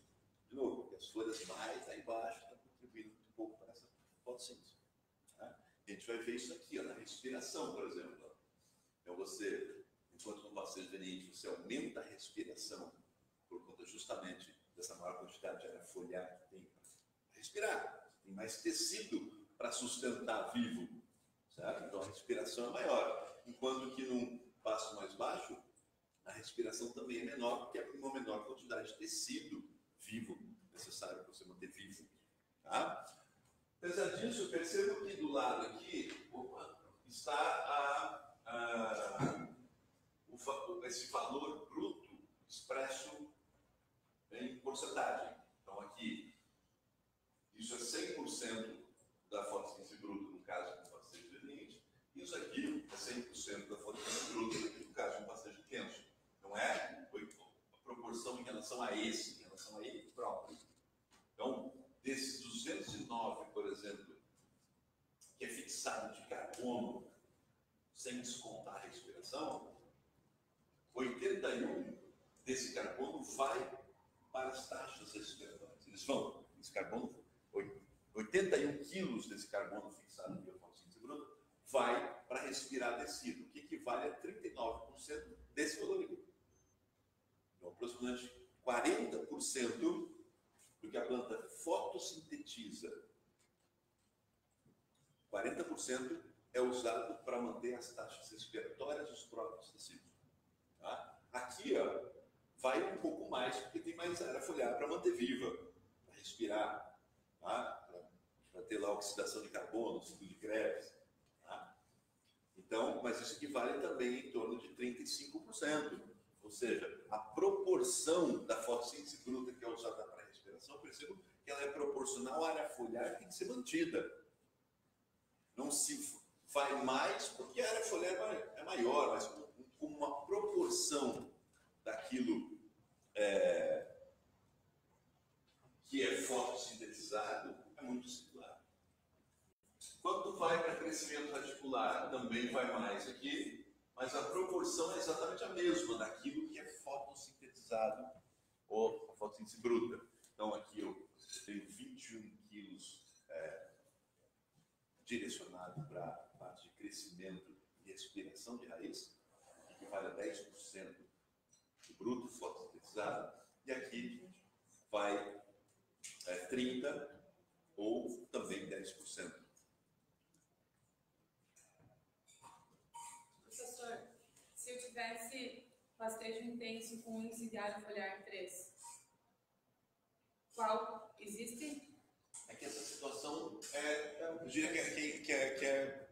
[SPEAKER 2] De novo, porque as folhas mais lá embaixo estão contribuindo um pouco para essa fotossíntese. Tá? A gente vai ver isso aqui, ó, na respiração, por exemplo. Ó. Então você, enquanto no pastejo leniente, você aumenta a respiração por conta justamente dessa maior quantidade de área foliar que tem para respirar. Tem mais tecido para sustentar vivo, certo? Então a respiração é maior. Enquanto que num pasto mais baixo, a respiração também é menor, porque é uma menor quantidade de tecido vivo necessário para você manter vivo. Tá? Apesar disso, eu percebo que do lado aqui está esse valor bruto expresso em porcentagem. Então aqui, isso é 100% da fotossíntese bruta no caso de um pastejo leniente, e isso aqui é 100% da fotossíntese bruta no caso de um pastejo tenso. Não é a proporção em relação a esse, em relação a ele próprio. Então, desses 209, por exemplo, que é fixado de carbono, sem descontar a respiração, 81 desse carbono vai para as taxas respiratórias. Eles vão, esse carbono, 81 quilos desse carbono fixado via fotossíntese bruta, vai para respirar tecido, o que equivale a 39% desse valor aqui. Então, aproximadamente 40% do que a planta fotossintetiza, 40% é usado para manter as taxas respiratórias dos próprios tecidos. Tá? Aqui, ó, vai um pouco mais, porque tem mais área foliar para manter viva, para respirar, tá? Para ter lá oxidação de carbono, ciclo de Krebs. Tá? Então, mas isso equivale também em torno de 35%. Ou seja, a proporção da fotossíntese bruta que é usada para a respiração, percebo que ela é proporcional à área foliar que tem que ser mantida. Não se vai mais, porque a área foliar é maior, mas com uma proporção daquilo que é fotossintetizado é muito similar. Quando vai para crescimento radicular, também vai mais aqui, mas a proporção é exatamente a mesma daquilo que é fotossintetizado, ou a fotossíntese bruta. Então aqui eu tenho 21 quilos direcionado para a parte de crescimento e respiração de raiz, que equivale a 10% do bruto fotossintetizado, e aqui vai 30% ou também 10%.
[SPEAKER 1] Professor, se eu tivesse pastejo intenso com índice de área foliar 3, qual existe?
[SPEAKER 2] É que essa situação eu diria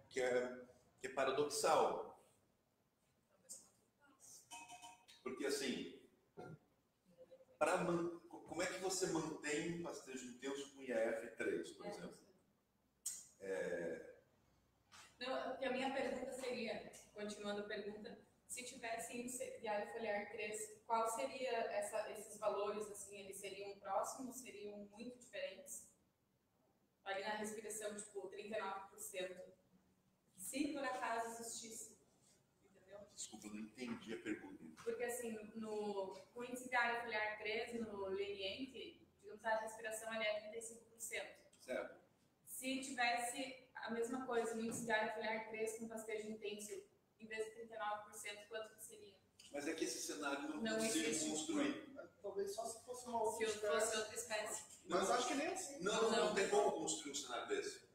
[SPEAKER 2] que é paradoxal. Porque assim, como é que você mantém um pastejo intenso com IAF3, por exemplo?
[SPEAKER 1] Não, porque a minha pergunta seria, continuando a pergunta, se tivesse índice de área foliar 3, qual seria esses valores, assim, eles seriam próximos, seriam muito diferentes? Ali na respiração, tipo, 39%. Se por acaso existisse, entendeu?
[SPEAKER 2] Desculpa, eu não entendi a pergunta.
[SPEAKER 1] Porque assim, com o índice de área foliar 3, no leniente, digamos, a respiração ali é 35%.
[SPEAKER 2] Certo.
[SPEAKER 1] Se tivesse a mesma coisa, no índice de área foliar 3 com pastejo intenso, em vez de 39%, quanto que seria?
[SPEAKER 2] Mas é que esse cenário não
[SPEAKER 1] Não
[SPEAKER 2] consigo
[SPEAKER 1] existe.
[SPEAKER 2] construir.
[SPEAKER 5] Talvez só se fosse uma
[SPEAKER 1] Se
[SPEAKER 5] outra
[SPEAKER 1] eu fosse
[SPEAKER 5] espécie.
[SPEAKER 1] outra espécie.
[SPEAKER 5] Mas acho que nem assim.
[SPEAKER 2] Não tem como construir um cenário desse.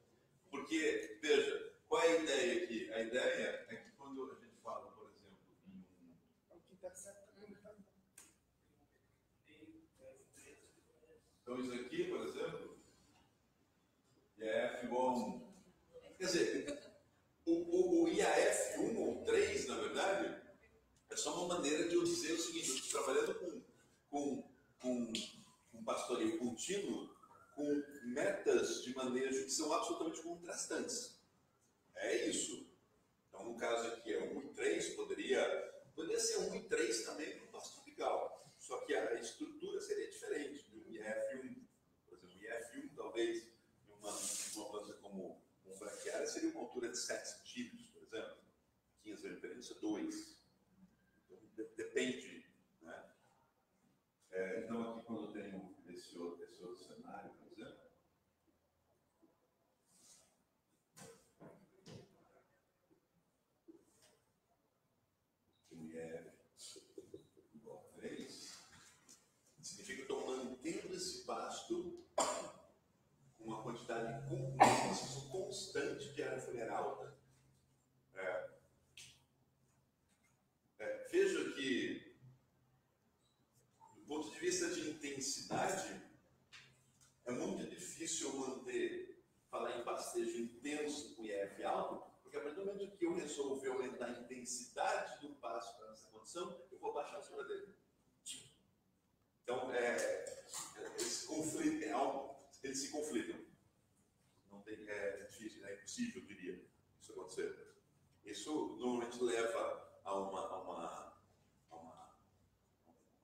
[SPEAKER 2] Porque, veja, qual é a ideia aqui? A ideia é que quando a gente fala, por exemplo, em
[SPEAKER 5] É o que intercepta.
[SPEAKER 2] Então, isso aqui, por exemplo, IAF igual a 1. Quer dizer, o IAF 1 ou 3, na verdade, é só uma maneira de eu dizer o seguinte: eu estou trabalhando com pastoreio contínuo, com metas de manejo que são absolutamente contrastantes. É isso. Então, no caso aqui é 1 e 3, poderia ser 1 e 3 também para o pasto tropical. Só que a estrutura seria diferente de um IF1. Por exemplo, o IF1 talvez, em uma planta como um braquiária, seria uma altura de 7 centímetros, por exemplo. 15 de referência, 2. Então, depende. Né? Então, aqui quando eu tenho esse outro cenário, por exemplo, igual a 3, significa que eu estou mantendo esse pasto com uma quantidade constante de área foliar alta. Veja que, do ponto de vista de intensidade, é muito difícil eu falar em pastejo intenso com IF alto, porque a partir do momento que eu resolver aumentar a intensidade do pasto nessa condição, eu vou baixar a altura dele. Então, esse conflito eles se conflitam. Não tem, é difícil, é impossível, eu diria, isso acontecer. Isso normalmente leva a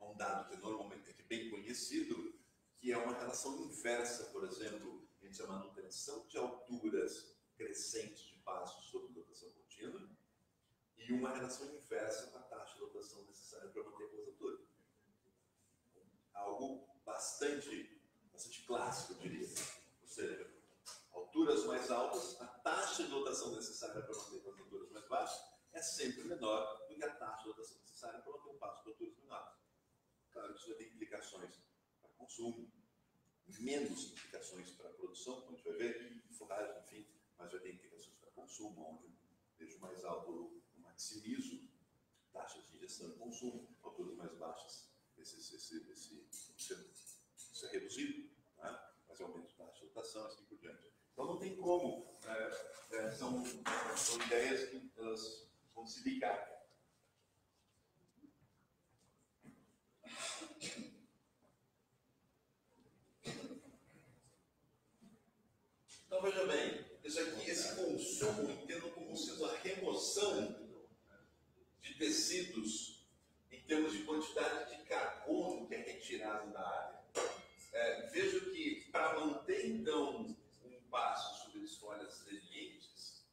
[SPEAKER 2] um dado que normalmente é bem conhecido, que é uma relação inversa, por exemplo, entre a manutenção de alturas crescentes de pasto sob lotação contínua e uma relação inversa com a taxa de lotação necessária para manter aquelas alturas. Algo bastante clássico, eu diria. Ou seja, alturas mais altas, a taxa de lotação necessária para manter as alturas mais baixas é sempre menor do que a taxa de lotação necessária para manter um pasto de alturas menores. Claro que isso vai ter implicações para consumo, menos implicações para a produção, como a gente vai ver, forragem, enfim, mas vai ter implicações para consumo, onde eu deixo mais alto, eu maximizo taxas de ingestão e consumo, alturas mais baixas, isso é reduzido, né? Mas aumento da taxa de rotação e assim por diante. Então não tem como, são ideias que elas vão se ligar. Então veja bem, isso aqui, esse consumo, entendo como sendo a remoção de tecidos em termos de quantidade de carbono que é retirado da área. Veja que para manter então um pasto sobre as folhas lenientes,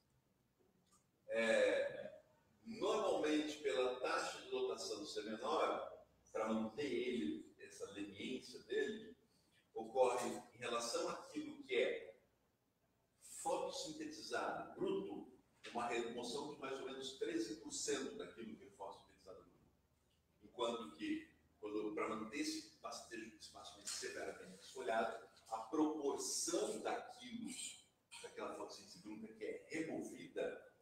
[SPEAKER 2] normalmente pela taxa de lotação ser menor, para manter ele, essa leniência dele, ocorre em relação àquilo que é fotossintetizado bruto, uma remoção de mais ou menos 13% daquilo que é fotossintetizado bruto. Enquanto que, para manter esse espaço mais severamente desfolhado, a proporção daquela fotossíntese bruta que é removida,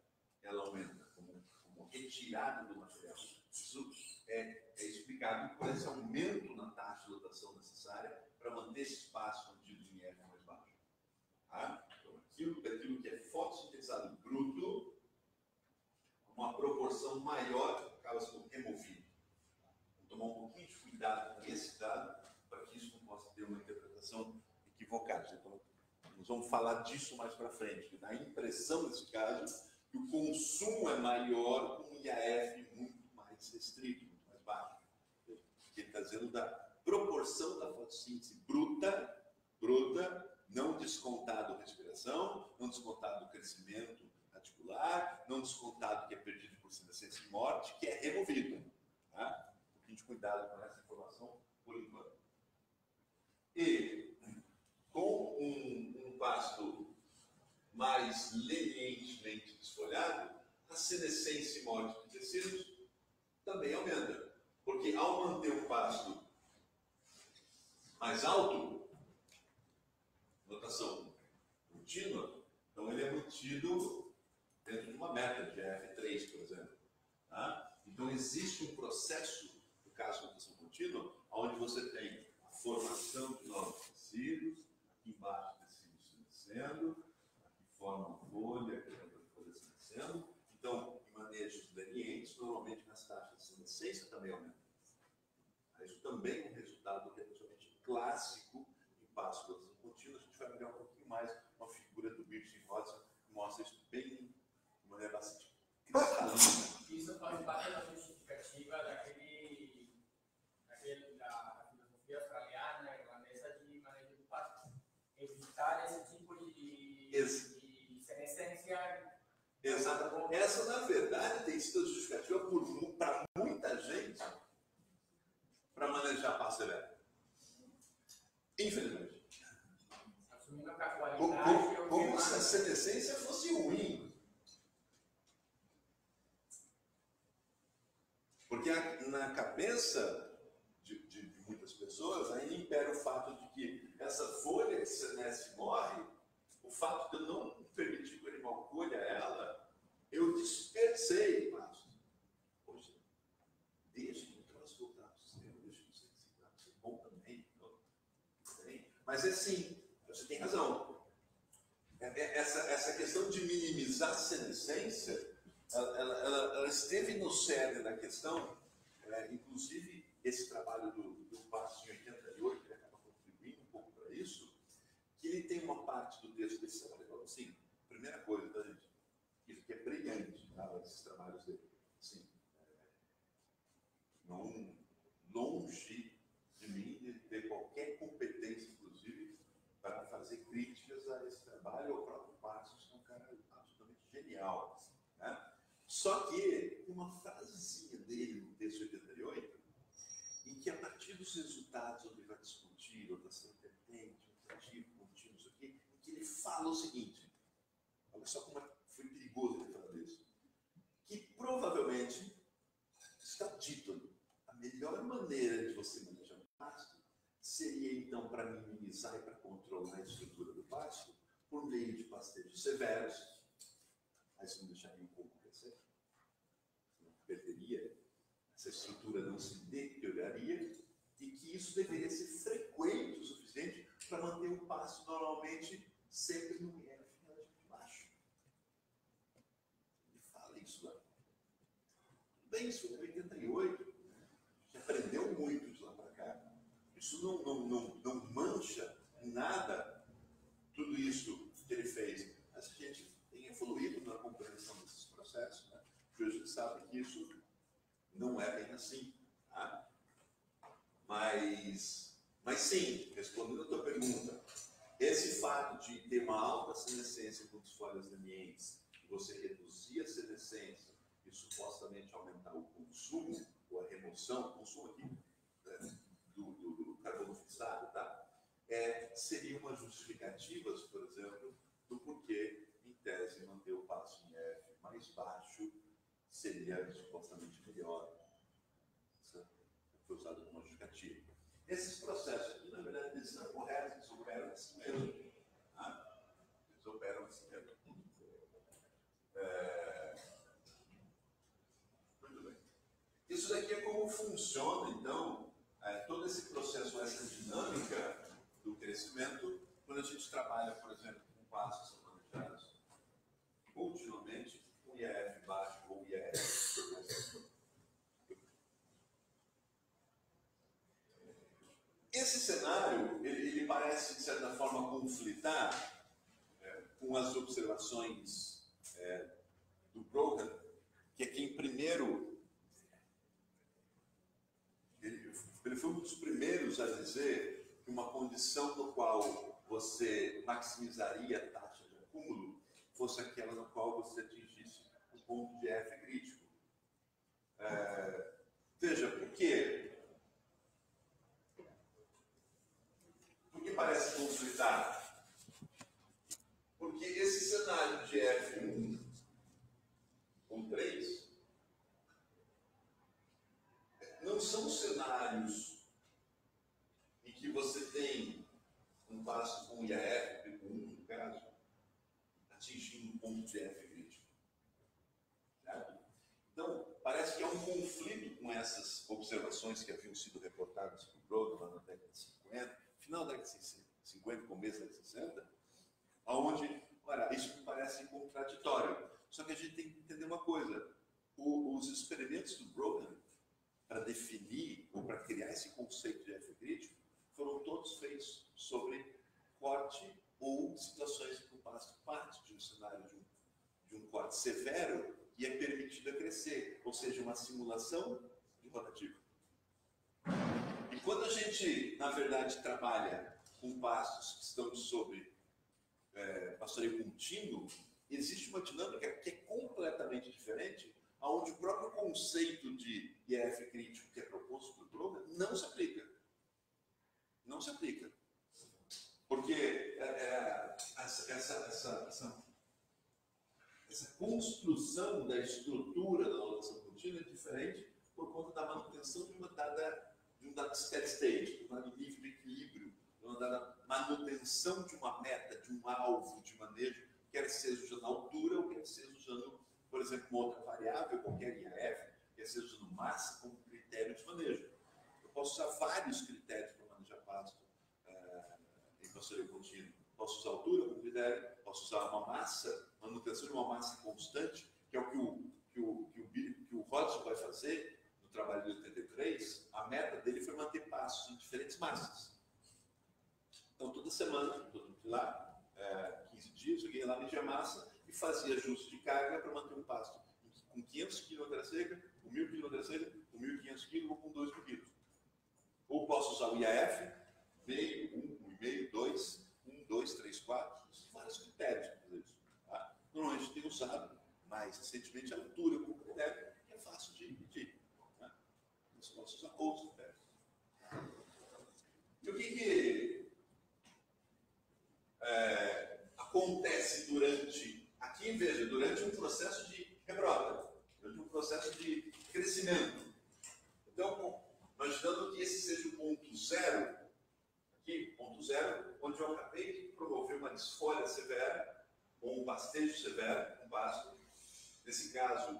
[SPEAKER 2] ela aumenta, como retirada do material. Isso é explicado por esse aumento na taxa de lotação necessária para manter esse espaço contido em F mais baixo. Tá? Então, aquilo que é fotossintetizado bruto, uma proporção maior acaba sendo removido. Vamos tomar um pouquinho de cuidado com esse dado para que isso não possa ter uma interpretação equivocada. Então, nós vamos falar disso mais para frente, que dá a impressão, nesse caso, que o consumo é maior com um IAF muito mais restrito, muito mais baixo. Porque ele está dizendo da proporção da fotossíntese bruta, não descontado a respiração, não descontado o crescimento radicular, não descontado o que é perdido por senescência e morte, que é removido. Tá? Um pouquinho de cuidado com essa informação por enquanto. E com um pasto mais lenientemente desfolhado, a senescência e morte de tecidos também aumenta. Porque ao manter o pasto mais alto, notação contínua, então ele é mantido dentro de uma meta de F3, por exemplo. Tá? Então existe um processo, no caso da notação contínua, onde você tem a formação de novos tecidos, aqui embaixo tecidos senescendo, aqui forma a folha, aqui a folha senescendo. Então, em manejos lenientes, normalmente as taxas de senescência também aumentam. Isso também é um resultado relativamente clássico em passo de rotação contínua. A gente vai olhar um pouquinho mais uma figura do Birch e Hodgson, que mostra isso bem de maneira bastante cristalina.
[SPEAKER 3] Isso faz parte da justificativa da filosofia australiana, irlandesa de manejo do pasto. Evitar esse tipo de senescência.
[SPEAKER 2] Exato. Essa, na verdade, tem sido a justificativa para muita gente para manejar pasto severo. Infelizmente.
[SPEAKER 3] Assumindo a qualidade.
[SPEAKER 2] Como se a senescência fosse ruim. Porque na cabeça de muitas pessoas ainda impera o fato de que essa folha que senesce e morre, o fato de eu não permitir que o animal colha ela, eu desperdicei o pasto. Poxa, deixa que o troço voltar para o sistema, deixa que o ser bom também. Mas é assim, você tem razão. Essa questão de minimizar a senescência, ela esteve no cerne da questão, inclusive esse trabalho do pasto em 88, que acaba contribuindo um pouco para isso, que ele tem uma parte do texto desse trabalho, assim, primeira coisa, tá, gente? Isso que é brilhante, tá, esses trabalhos dele. Assim, não longe de mim de ter qualquer competência, inclusive, para fazer críticas a esse trabalho. O próprio Passos, que é um cara absolutamente genial. Né? Só que uma frasezinha dele no texto de 88, em que a partir dos resultados onde ele vai discutir rotação intermitente, rotativo, contínuo, isso aqui, em que ele fala o seguinte, olha só como foi perigoso ele falar isso, que provavelmente está dito, a melhor maneira de você manejar o pasto seria então para minimizar e para controlar a estrutura do pasto por meio de pastejos severos, Aí você não deixaria o corpo crescer? Você não perderia? Essa estrutura não se deterioraria? E que isso deveria ser frequente o suficiente para manter o passo normalmente sempre no IF relativamente baixo. Ele fala isso lá. Tudo bem, isso foi em 88. A gente aprendeu muito de lá para cá. Isso não mancha em nada tudo isso que ele fez. Mas a gente tem evoluído na compreensão desses processos. Né? Porque hoje a gente sabe que isso não é bem assim. Tá? Mas sim, respondendo a tua pergunta, esse fato de ter uma alta senescência com as folhas lenientes, você reduzir a senescência e supostamente aumentar o consumo, ou a remoção, o consumo aqui, né, do carbono fixado, tá? Seria uma justificativa, por exemplo, do porquê, em tese, manter o passo em F mais baixo seria supostamente melhor. Isso foi usado como justificativa. Esses processos aqui, na verdade, eles são corretos, eles operam assim mesmo. Tá? Eles operam assim mesmo. Muito bem. Isso daqui é como funciona, então, todo esse processo, essa dinâmica do crescimento, quando a gente trabalha, por exemplo, com passos planejados, ultimamente, com IAF baixo ou IAF mais. Esse cenário, ele parece, de certa forma, conflitar com as observações do Brogan, que é quem primeiro, ele foi um dos primeiros a dizer que uma condição no qual você maximizaria a taxa de acúmulo fosse aquela na qual você atingisse o ponto de F crítico. Veja, por quê? Por que parece conflitar? Porque esse cenário de F1 com 3 não são cenários em que você tem um passo com IAF, P1 no caso, atingindo um ponto de F crítico. Certo? Então, parece que há um conflito com essas observações que haviam sido reportadas por Brogan lá na década de 50, final da década de 50, começo da década de 60, onde, olha, isso me parece contraditório. Só que a gente tem que entender uma coisa: os experimentos do Brogan para definir ou para criar esse conceito de F crítico foram todos feitos sobre corte ou situações em que o pasto parte de um cenário de um corte severo e é permitido a crescer, ou seja, uma simulação de rotativo. E quando a gente, na verdade, trabalha com pastos que estão sobre pastoreio contínuo, existe uma dinâmica que é completamente diferente, onde o próprio conceito de IF crítico que é proposto por Brogan não se aplica. Não se aplica. Porque essa construção da estrutura da lotação contínua é diferente por conta da manutenção de um dado steady state, de um dado nível de equilíbrio, de uma dada manutenção de uma meta, de um alvo de manejo, quer seja usando altura ou quer seja usando, por exemplo, uma outra variável, qualquer IAF, quer seja usando massa como critério de manejo. Eu posso usar vários critérios para manejar pasto em pastoreio contínuo. Posso usar altura como critério, posso usar uma massa, manutenção de uma massa constante, que é o que o Rodson vai fazer no trabalho de 83. A meta dele foi manter pastos em diferentes massas. Então, toda semana, todo dia lá, 15 dias, eu ia lá, media a massa e fazia ajuste de carga para manter um pasto com 500 kg de madeira seca, com 1.000 kg de madeira seca, com 1.500 kg ou com 2.000 kg. Ou posso usar o IAF, meio, 1,5, 2, 1, 2, 3, 4, vários critérios para fazer isso. Tá? Normalmente a gente tem usado mais recentemente a altura como critério, que é fácil de medir. Tá? Você pode usar outros critérios. E o que acontece durante um processo de rebrota, durante um processo de crescimento? Então, imaginando que esse seja o ponto zero, aqui, ponto zero, onde eu acabei de promover uma desfolha severa, ou um pastejo severo, um pasto, nesse caso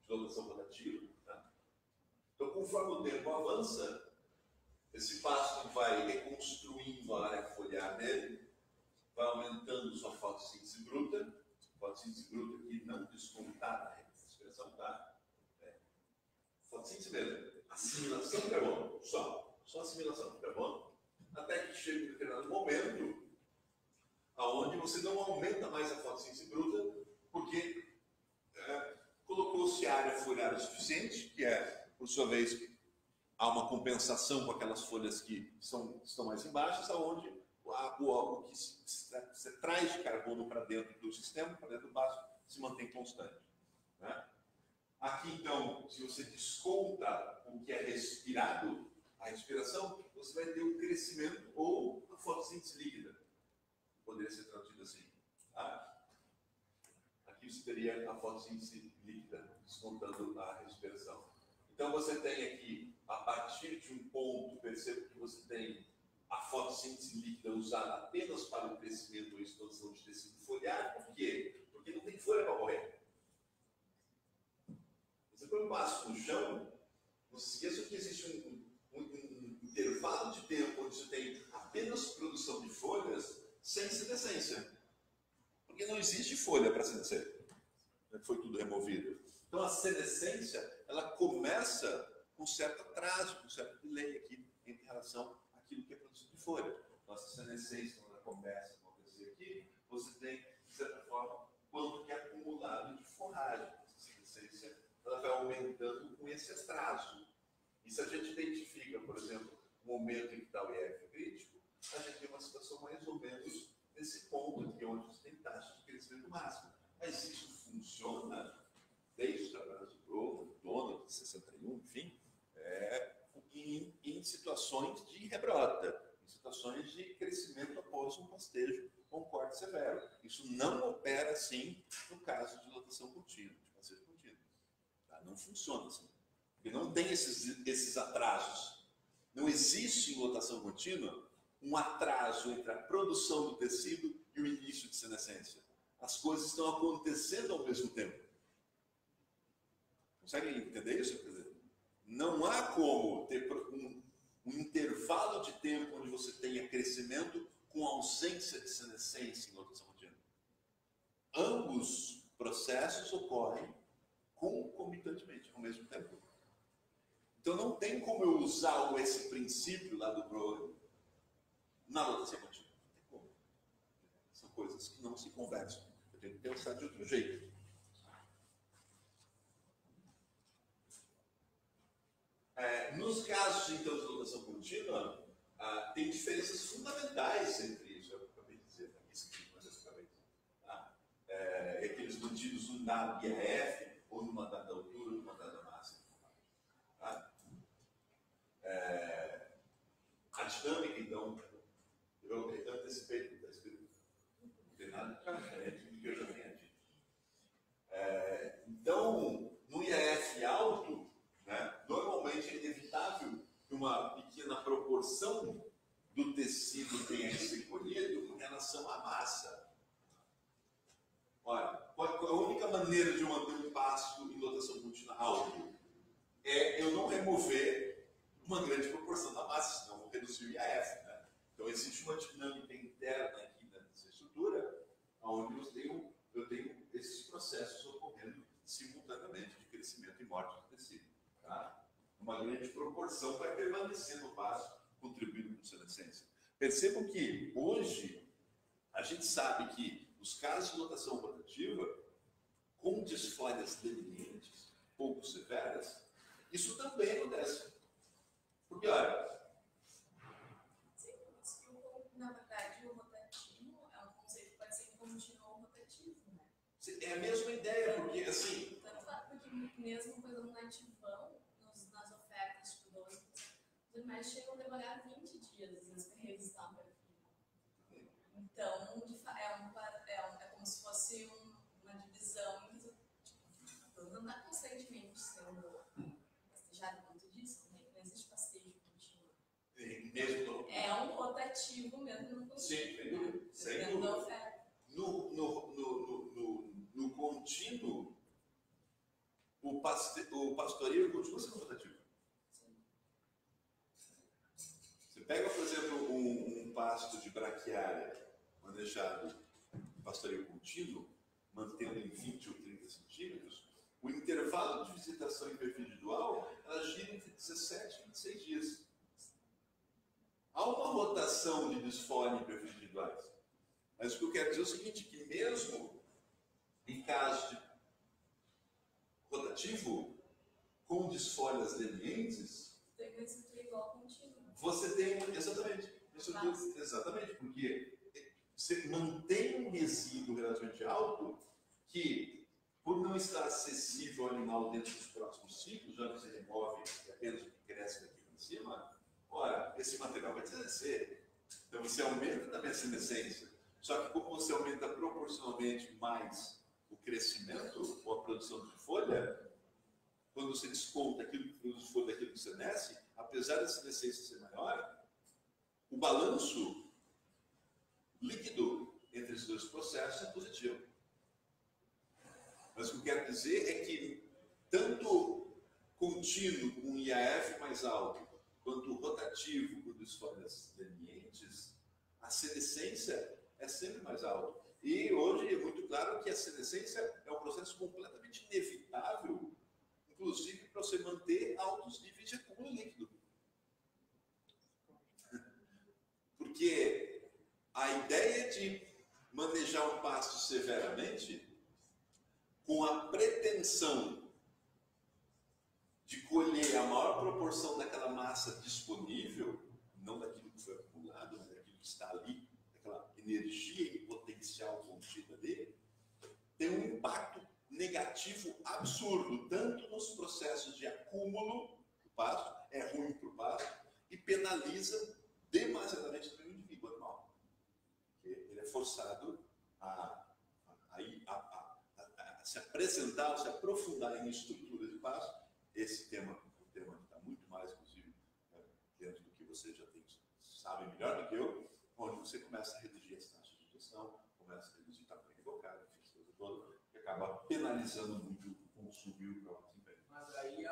[SPEAKER 2] de lotação rotativa. Tá? Então, conforme o tempo avança, esse pasto vai reconstruindo a área foliar dele, vai aumentando sua fotossíntese bruta. Fotossíntese bruta aqui não descontada na respiração, tá? Fotossíntese mesmo. Assimilação de carbono, só assimilação de carbono, até que chega um determinado momento onde você não aumenta mais a fotossíntese bruta, porque colocou-se área foliar o suficiente, que por sua vez, há uma compensação com aquelas folhas que estão mais embaixas, onde o que se traz de carbono para dentro do sistema, para dentro do vaso, se mantém constante. Né? Aqui, então, se você desconta o que é respirado, a respiração, você vai ter o crescimento ou a fotossíntese líquida. Poderia ser traduzido assim. Tá? Aqui você teria a fotossíntese líquida, descontando a respiração. Então, você tem aqui, a partir de um ponto, perceba que você tem a fotossíntese líquida usada apenas para o crescimento ou expansão de tecido foliar. Por quê? Porque não tem folha para morrer. Você põe um pasto no chão, não se esqueça que existe um intervalo de tempo onde você tem apenas produção de folhas sem senescência. Porque não existe folha para senescer. Foi tudo removido. Então a senescência, ela começa com certo atraso, com certo delay aqui em relação àquilo que é produzido de folha. Nossa senescência, quando ela começa a acontecer aqui, você tem, de certa forma, quanto que é acumulado de forragem. Essa senescência, ela vai aumentando com esse atraso. E se a gente identifica, por exemplo, o momento em que está o IF crítico, a gente tem uma situação mais ou menos nesse ponto aqui, onde você tem taxa de crescimento máximo. Mas isso funciona desde os trabalhos do Brown, Donald, de 61, enfim, em situações de rebrota, em situações de crescimento após um pastejo com corte severo. Isso não opera assim no caso de lotação contínua, de pastejo contínuo. Tá? Não funciona assim. Porque não tem esses atrasos. Não existe em lotação contínua um atraso entre a produção do tecido e o início de senescência. As coisas estão acontecendo ao mesmo tempo. Conseguem entender isso? Quer dizer, não há como ter um intervalo de tempo onde você tenha crescimento com ausência de senescência em lotação contínua. Ambos processos ocorrem concomitantemente, ao mesmo tempo. Então não tem como eu usar esse princípio lá do Brown na lotação contínua. Não tem como. São coisas que não se conversam. Eu tenho que pensar de outro jeito. Nos casos, então, de lotação contínua, tem diferenças fundamentais entre isso. Eu acabei de dizer, isso aqui, mas eu acabei de dizer. Aqueles mantidos no NAB-IAF, ou numa dada altura, ou numa dada máxima. Tá? A dinâmica, então, eu antecipei, está escrito. Não tem nada diferente do que eu já tinha dito. Então, no IAF alto, né, normalmente é inevitável que uma pequena proporção do tecido tenha que ser colhido em relação à massa. Olha, a única maneira de manter um pasto em lotação contínua alto é eu não remover uma grande proporção da massa, senão eu vou reduzir o IAF. Né? Então existe uma dinâmica interna aqui nessa estrutura, onde eu tenho esses processos ocorrendo simultaneamente de crescimento e morte do tecido. Tá? Uma grande proporção vai permanecer no pasto, contribuindo com senescência. Percebam que hoje a gente sabe que nos casos de lotação rotativa, com disfólias delineantes, pouco severas, isso também acontece. Porque, olha...
[SPEAKER 1] Na verdade, o rotativo é um conceito que pode ser contínuo rotativo, né?
[SPEAKER 2] É a mesma ideia, porque assim...
[SPEAKER 1] Porque mesmo pelo nativão, nas ofertas de 12, os animais chegam a demorar 20 dias, às vezes, para revistar um perfil. Então, é como se fosse uma divisão que não está constantemente sendo pastejado quanto disso, né? Não existe pastejo contínuo. É um rotativo mesmo no contínuo.
[SPEAKER 2] Sim, sem dúvida. No contínuo, pastoreio continua sendo rotativo. Você pega, por exemplo, um pasto de braquiária manejado em pastoreio contínuo, mantendo em 20 ou 30 centímetros, o intervalo de visitação em perfil individual, ela gira entre 17 e 26 dias. Há uma rotação de desfolhe em perfis individuais. Mas o que eu quero dizer é o seguinte, que mesmo em caso de rotativo, com desfolhas lenientes,
[SPEAKER 1] Tem uma estrutura igual contínua.
[SPEAKER 2] você tem, exatamente, exatamente, porque você mantém um resíduo relativamente alto que, por não estar acessível ao animal dentro dos próximos ciclos, já que você remove apenas o que cresce daqui para cima, ora, esse material vai desaparecer. Então você aumenta também a senescência. Só que como você aumenta proporcionalmente mais o crescimento ou a produção de folha, quando você desconta aquilo que produz folha daquilo que senesce, apesar da senescência ser maior, o balanço líquido entre esses dois processos é positivo. Mas o que eu quero dizer é que tanto contínuo com IAF mais alto, quanto rotativo com desfolhas lenientes, a senescência é sempre mais alta. E hoje é muito claro que a senescência é um processo completamente inevitável, inclusive para você manter altos níveis de acúmulo líquido. Porque a ideia de manejar um pasto severamente, com a pretensão de colher a maior proporção daquela massa disponível, não daquilo que foi acumulado, mas daquilo que está ali, daquela energia e potencial contida ali, tem um impacto negativo absurdo, tanto nos processos de acúmulo do pasto, é ruim para o pasto, e penaliza demasiadamente também o indivíduo animal. Porque ele é forçado a se apresentar, se aprofundar em estrutura de pasto. Esse tema, o tema está muito mais, inclusive, dentro do que você já sabe melhor do que eu, onde você começa a reduzir as taxas de gestão, começa a reduzir o tamanho evocado, coisa toda, que acaba penalizando muito o consumo e o próprio desempenho.
[SPEAKER 3] Mas aí os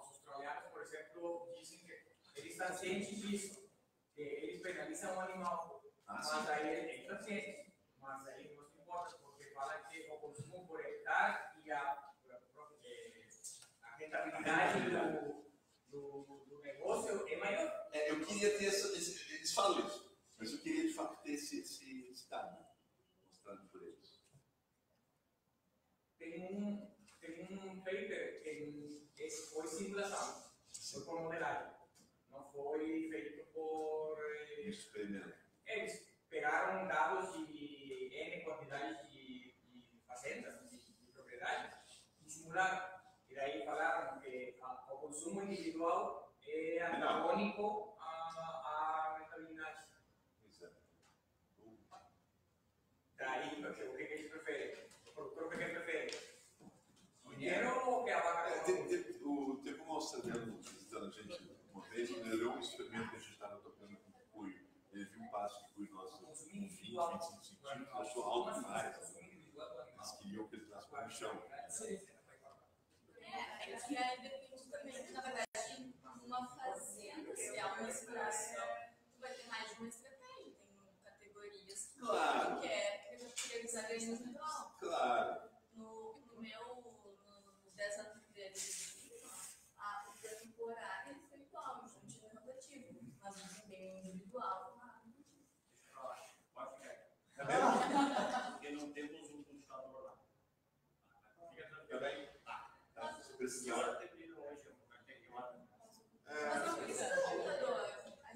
[SPEAKER 3] australianos, por exemplo, dizem que eles estão cientes disso, que eles penalizam o animal, mas aí eles estão cientes, mas aí não se importa, porque falam que o consumo por hectare e a rentabilidade do negócio é maior.
[SPEAKER 2] Eu queria ter eles falam isso, mas eu queria de fato ter esse dado mostrado por eles.
[SPEAKER 3] Tem um paper que foi simulação, foi por modelagem, não foi feito por
[SPEAKER 2] Experimento.
[SPEAKER 3] eles pegaram dados de N quantidades de fazendas, de propriedades, e simularam. E daí falaram que o consumo individual é antagônico à rentabilidade.
[SPEAKER 2] Exato.
[SPEAKER 3] Daí, o que eles preferem? O produtor, o que ele prefere? Dinheiro ou que a vaca
[SPEAKER 2] Teve um australiano visitando a gente uma vez, ele olhou um experimento que a gente estava tocando com o cuio. Ele viu um passo de cuio nosso com 20, 25 centímetros, achou alto demais. Eles queriam que ele transporte no chão.
[SPEAKER 1] É que aí depende também, na verdade, numa fazenda, se há uma exploração, tu vai ter mais de uma estratégia. Tem categorias que
[SPEAKER 2] Claro.
[SPEAKER 1] quer priorizar ganho individual.
[SPEAKER 2] Claro.
[SPEAKER 1] Nos 10 anos dele, a cultura temporária foi igual, não tinha rotativo, mas o desempenho individual,
[SPEAKER 3] Pode ficar.
[SPEAKER 4] Porque não temos um computador lá. Fica tranquilo aí.
[SPEAKER 2] Você precisa.
[SPEAKER 4] Que hora termina hoje?
[SPEAKER 1] mas não precisa de computador.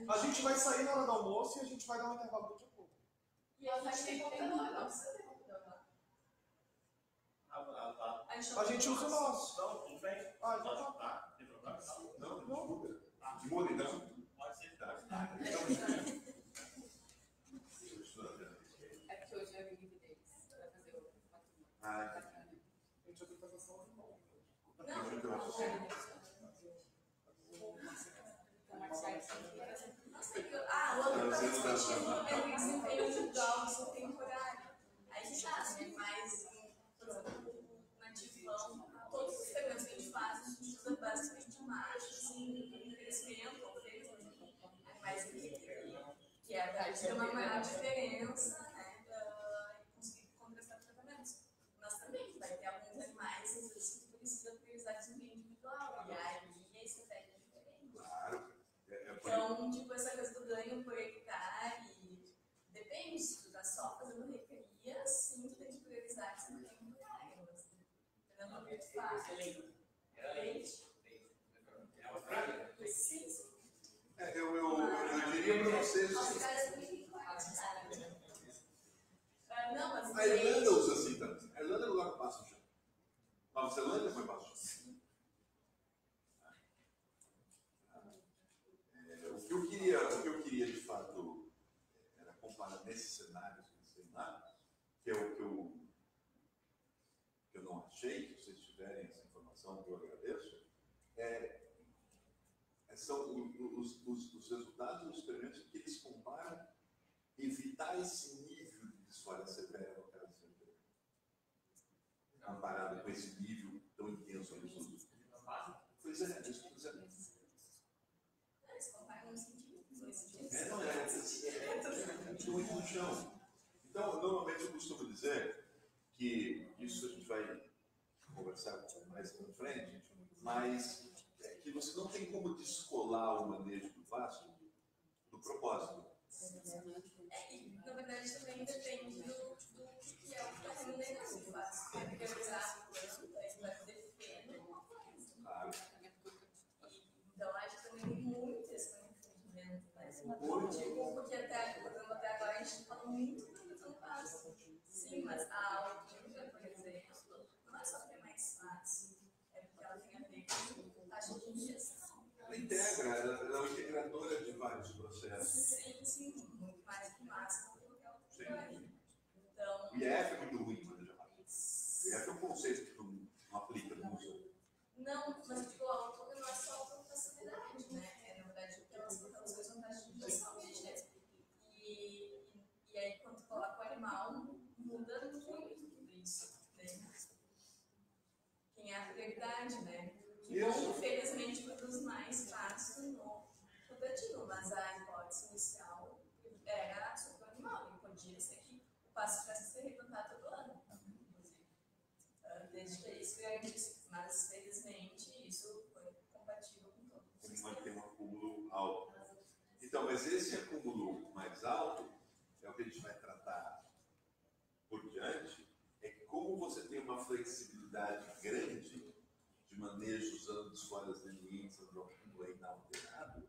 [SPEAKER 5] A gente vai sair na hora do almoço e a gente vai dar um intervalo daqui a pouco.
[SPEAKER 1] E a gente tem computador, não precisa ter computador lá.
[SPEAKER 5] A gente usa o nosso.
[SPEAKER 4] Não, tudo bem.
[SPEAKER 5] Ah, então tá.
[SPEAKER 4] Tá, tem problema?
[SPEAKER 2] Não, de muda então.
[SPEAKER 4] Pode ser.
[SPEAKER 1] É porque hoje eu vivi deles, para fazer uma turma.
[SPEAKER 2] Ah,
[SPEAKER 5] A gente vai ter que fazer só um novo.
[SPEAKER 1] O outro está discutindo o desempenho individual no temporário. Aí a gente acha que mais, por exemplo, nativão, todos os experimentos que a gente faz, a gente Pode ter uma maior diferença, né, e conseguir contrastar tratamentos. Mas também vai ter alguns animais, às vezes, que precisa priorizar desempenho individual. E aí a estratégia é diferente.
[SPEAKER 2] Claro.
[SPEAKER 1] Então, tipo, essa coisa do ganho por hectare, depende, se tu tá só fazendo recria, sim, tu tem que priorizar desempenho por área. Mas, dependendo do que tu faz. Leite.
[SPEAKER 3] É uma praga.
[SPEAKER 1] Sim, sim.
[SPEAKER 2] Eu diria para vocês.
[SPEAKER 1] Os caras também têm quantidade. Não, mas
[SPEAKER 2] A Irlanda usa assim também. A Irlanda é lugar que passa o chão. Nova Zelândia foi passa o chão. O que eu queria de fato era comparar nesses cenários que vocês lá, que é o que eu não achei, se vocês tiverem essa informação, que eu agradeço, são os resultados dos experimentos que eles comparam evitar esse nível de disforia severa no caso de cerveja, comparado com esse nível tão intenso absoluto. Pois é, isso que eu estou dizendo.
[SPEAKER 1] Eles comparam no sentido, dois sentidos.
[SPEAKER 2] Não é muito no chão. Então, normalmente eu costumo dizer que isso a gente vai conversar mais para frente, mas que você não tem como descolar o manejo do vaso do propósito.
[SPEAKER 1] E, na verdade, também depende do que é o que está remunerando o vaso. Vai priorizar a planta, aí vai defender uma coisa.
[SPEAKER 2] Claro.
[SPEAKER 1] Então, acho que também tem muito esse entendimento, né? Porque até agora a gente fala muito da questão do vaso. Sim, mas a altura, por exemplo, não é só porque é mais fácil, é porque ela tem a ver com taxa de ingestão.
[SPEAKER 2] Ela integra, ela é uma integradora de vários processos.
[SPEAKER 1] Sim, muito mais que massa do que qualquer outra coisa. Então,
[SPEAKER 2] O IF é muito ruim, quando eu chamo. O IF é um conceito que tu não aplica, não usa.
[SPEAKER 1] não, mas tipo, a altura não é só a facilidade, né? Na verdade, aquelas coisas são taxas de ingestão e aí, quando tu coloca o animal, muda muito tudo isso. Né? Quem é a prioridade, né? Que bom, infelizmente, produz mais fácil no rotativo, mas a hipótese inicial era sobre o animal. E podia ser que o pasto tivesse que ser replantado todo ano, inclusive. Desde que isso garantisse. Mas, felizmente, isso foi compatível com todo o
[SPEAKER 2] Como manter um acúmulo alto. Então, mas esse acúmulo mais alto é o que a gente vai tratar por diante, é como você tem uma flexibilidade grande de manejo usando escolhas lenientes, onde o acúmulo é inalterado.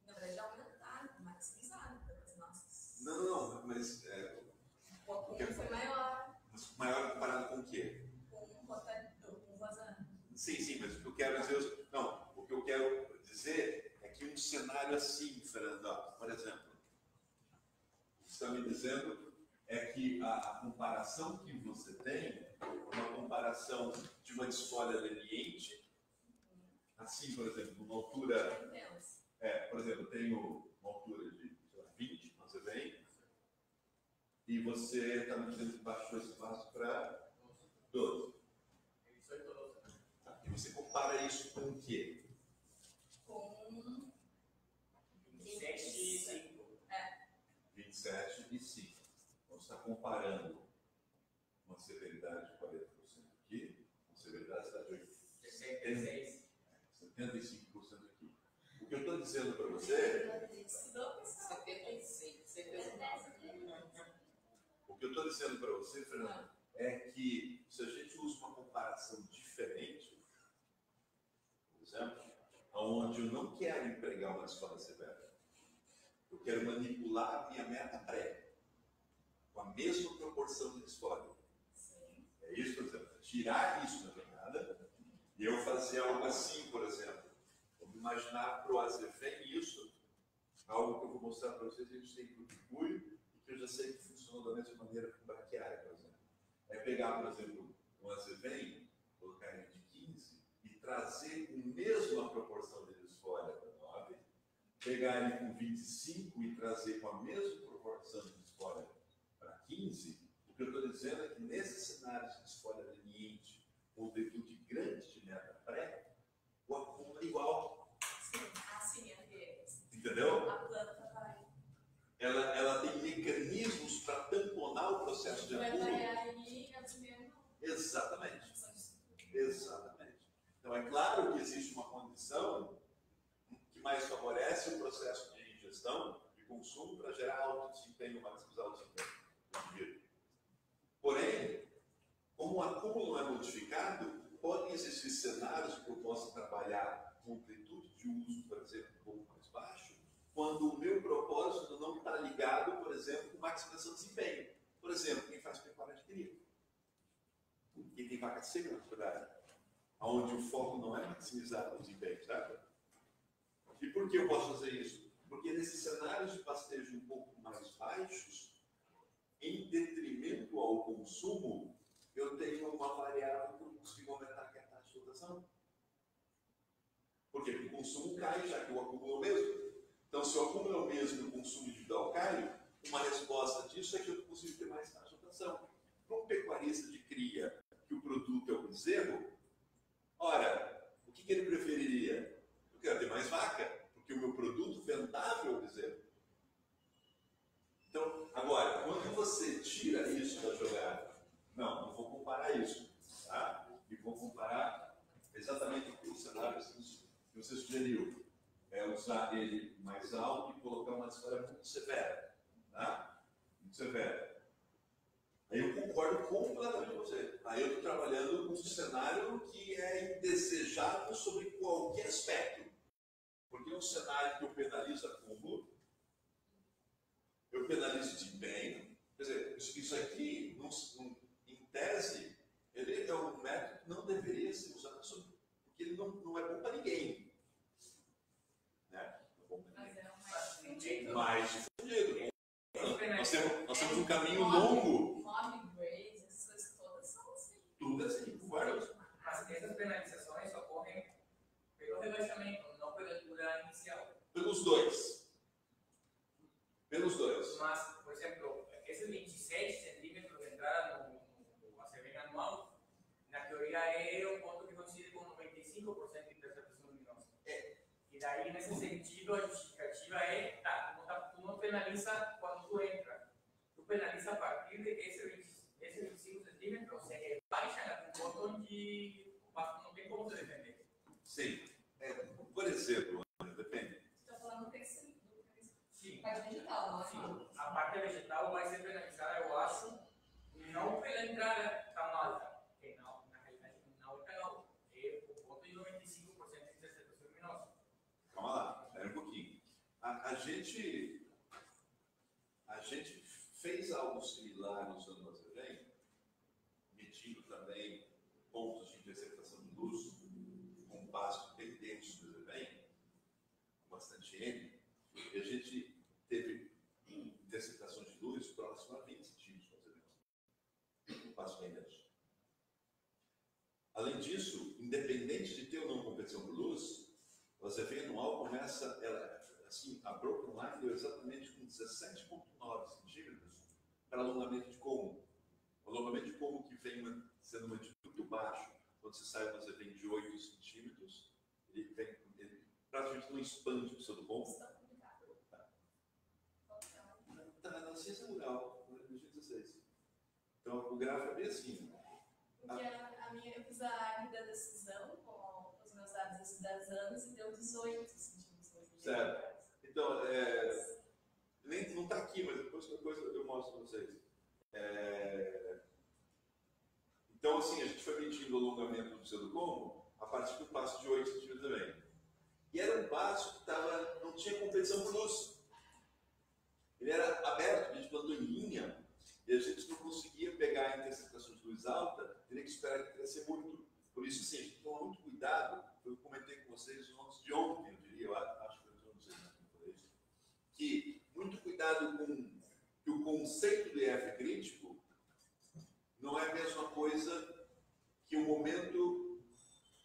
[SPEAKER 1] Na verdade, aumentado, maximizado pelas nossas.
[SPEAKER 2] Não, mas
[SPEAKER 1] o acúmulo foi maior.
[SPEAKER 2] Maior comparado com o quê?
[SPEAKER 1] Com o vazando.
[SPEAKER 2] Sim, mas o que eu quero dizer, o que eu quero dizer é que um cenário assim, Fernando, por exemplo, o que você está me dizendo é que a comparação que você tem é uma comparação de uma desfolha leniente, assim, por exemplo, uma altura, por exemplo, eu tenho uma altura de 20, você vem, e você está me dizendo que baixou esse vaso para 12. E você compara isso com o quê?
[SPEAKER 1] Com
[SPEAKER 3] 27,5.
[SPEAKER 2] 27,5. Então, você está comparando uma severidade de 40% aqui, uma severidade de 75% aqui. O que eu estou dizendo para você... O que eu estou dizendo para você, Fernando, é que se a gente usa uma comparação diferente, por exemplo, onde eu não quero empregar uma desfolha severa, eu quero manipular a minha meta pré, com a mesma proporção de desfolha. É isso, por exemplo, tirar isso da jogada e eu fazer algo assim, por exemplo. Vamos imaginar para o AZV isso, algo que eu vou mostrar para vocês, a gente tem para o Picuio, e que eu já sei que funciona da mesma maneira com braquiária, por exemplo. É pegar, por exemplo, um AZV, colocar ele de 15 e trazer com a mesma proporção de desfolha para 9, pegar ele com 25 e trazer com a mesma proporção de desfolha para 15. O que eu estou dizendo é que nesses cenários de desfolha leniente ou virtude grande de meta pré, o acúmulo é igual.
[SPEAKER 1] Sim, assim é.
[SPEAKER 2] Entendeu?
[SPEAKER 1] A planta vai.
[SPEAKER 2] ela tem mecanismos para tamponar o processo de acúmulo. Exatamente. Exatamente. Então, é claro que existe uma condição que mais favorece o processo de ingestão e consumo para gerar alto desempenho, maximizar o desempenho do indivíduo. Porém, como o acúmulo não é modificado, podem existir cenários que eu possa trabalhar com amplitude de uso, por exemplo, um pouco mais baixo, quando o meu propósito não está ligado, por exemplo, com maximização de desempenho. Por exemplo, quem faz pecuária de cria. Quem tem vaca seca na propriedade, onde o foco não é maximizar o desempenho, certo? E por que eu posso fazer isso? Porque nesses cenários de pastejo um pouco mais baixos, em detrimento ao consumo, eu tenho uma variável que eu consigo aumentar, que é a taxa de rotação. Por quê? Porque o consumo cai, já que o acúmulo é o mesmo. Então, se o acúmulo é o mesmo e o consumo individual cai, uma resposta disso é que eu consigo ter mais taxa de rotação. Para um pecuarista de cria, que o produto é o bezerro, ora, o que ele preferiria? Eu quero ter mais vaca, porque o meu produto vendável é o bezerro. Então, agora, quando você tira isso da jogada, não vou comparar isso, tá? E vou comparar exatamente com o cenário que você sugeriu. É usar ele mais alto e colocar uma história muito severa, tá? Muito severa. Aí eu concordo completamente com você. Aí eu estou trabalhando com um cenário que é indesejável sobre qualquer aspecto. Porque é um cenário que eu penalizo acúmulo, eu penalizo desempenho. Quer dizer, isso aqui, em tese, ele é um método que não deveria ser usado, porque ele não é bom para ninguém. Né? Não é bom para ninguém. Mais difundido. Nós temos um caminho longo. Tudo assim, concordo.
[SPEAKER 3] Mas essas penalizações ocorrem pelo rebaixamento, não pela altura inicial.
[SPEAKER 2] Pelos dois. Pelos dois.
[SPEAKER 3] Mas, por exemplo, esses 27 centímetros de entrada no ACV anual, na teoria é um ponto que coincide com 95% de interceptação luminosa. E daí, nesse sentido, a justificativa é, tu não penaliza quando tu entra, tu penaliza a partir de esse 25 centímetros, se rebaixa com um ponto onde não tem como se defender.
[SPEAKER 2] Sim. Por exemplo, depende.
[SPEAKER 1] Você está falando do crescimento.
[SPEAKER 3] Sim.
[SPEAKER 1] Parte vegetal, não é?
[SPEAKER 3] Sim. A parte vegetal vai ser penalizada, eu acho, não pela entrada tão alta, que na realidade não é tão alta, é o ponto de 95% de interceptação luminosa.
[SPEAKER 2] Calma lá, espera um pouquinho. A gente fez algo similar no ano passado, medindo também pontos de interceptação de luz, com um pasto bem denso do Azerbaijão, com bastante N, e a gente teve interceptação de luz próxima a 20 centímetros no Azerbaijão, um pasto bem denso. Além disso, independente de ter ou não competição por luz, o Azerbaijão anual começa, assim, a Broken Line deu exatamente com 17,9 centímetros para alongamento de como. O alongamento de como que vem sendo mantido muito baixo, quando você sai do Azerbaijão de 8 centímetros, ele praticamente não expande o pseudocombo. Está na ciência rural, 2016. Então, o gráfico é bem assim.
[SPEAKER 1] Porque eu fiz a árvore da decisão com os meus dados desses 10 anos e deu 18 centímetros.
[SPEAKER 2] Certo. Então, não está aqui, mas depois qualquer coisa eu mostro para vocês. Então, assim, a gente foi medindo o alongamento do pseudocombo a partir do passo de 8 centímetros também. E era um passo que não tinha competição por luz. Ele era aberto, a gente plantou em linha, e a gente não conseguia pegar a interceptação de luz alta, teria que esperar ele crescer muito. Por isso, sim, a gente toma muito cuidado, eu comentei com vocês antes de ontem, eu diria, eu acho que eu não sei mais como foi isso, que muito cuidado com que o conceito de F crítico não é a mesma coisa que o momento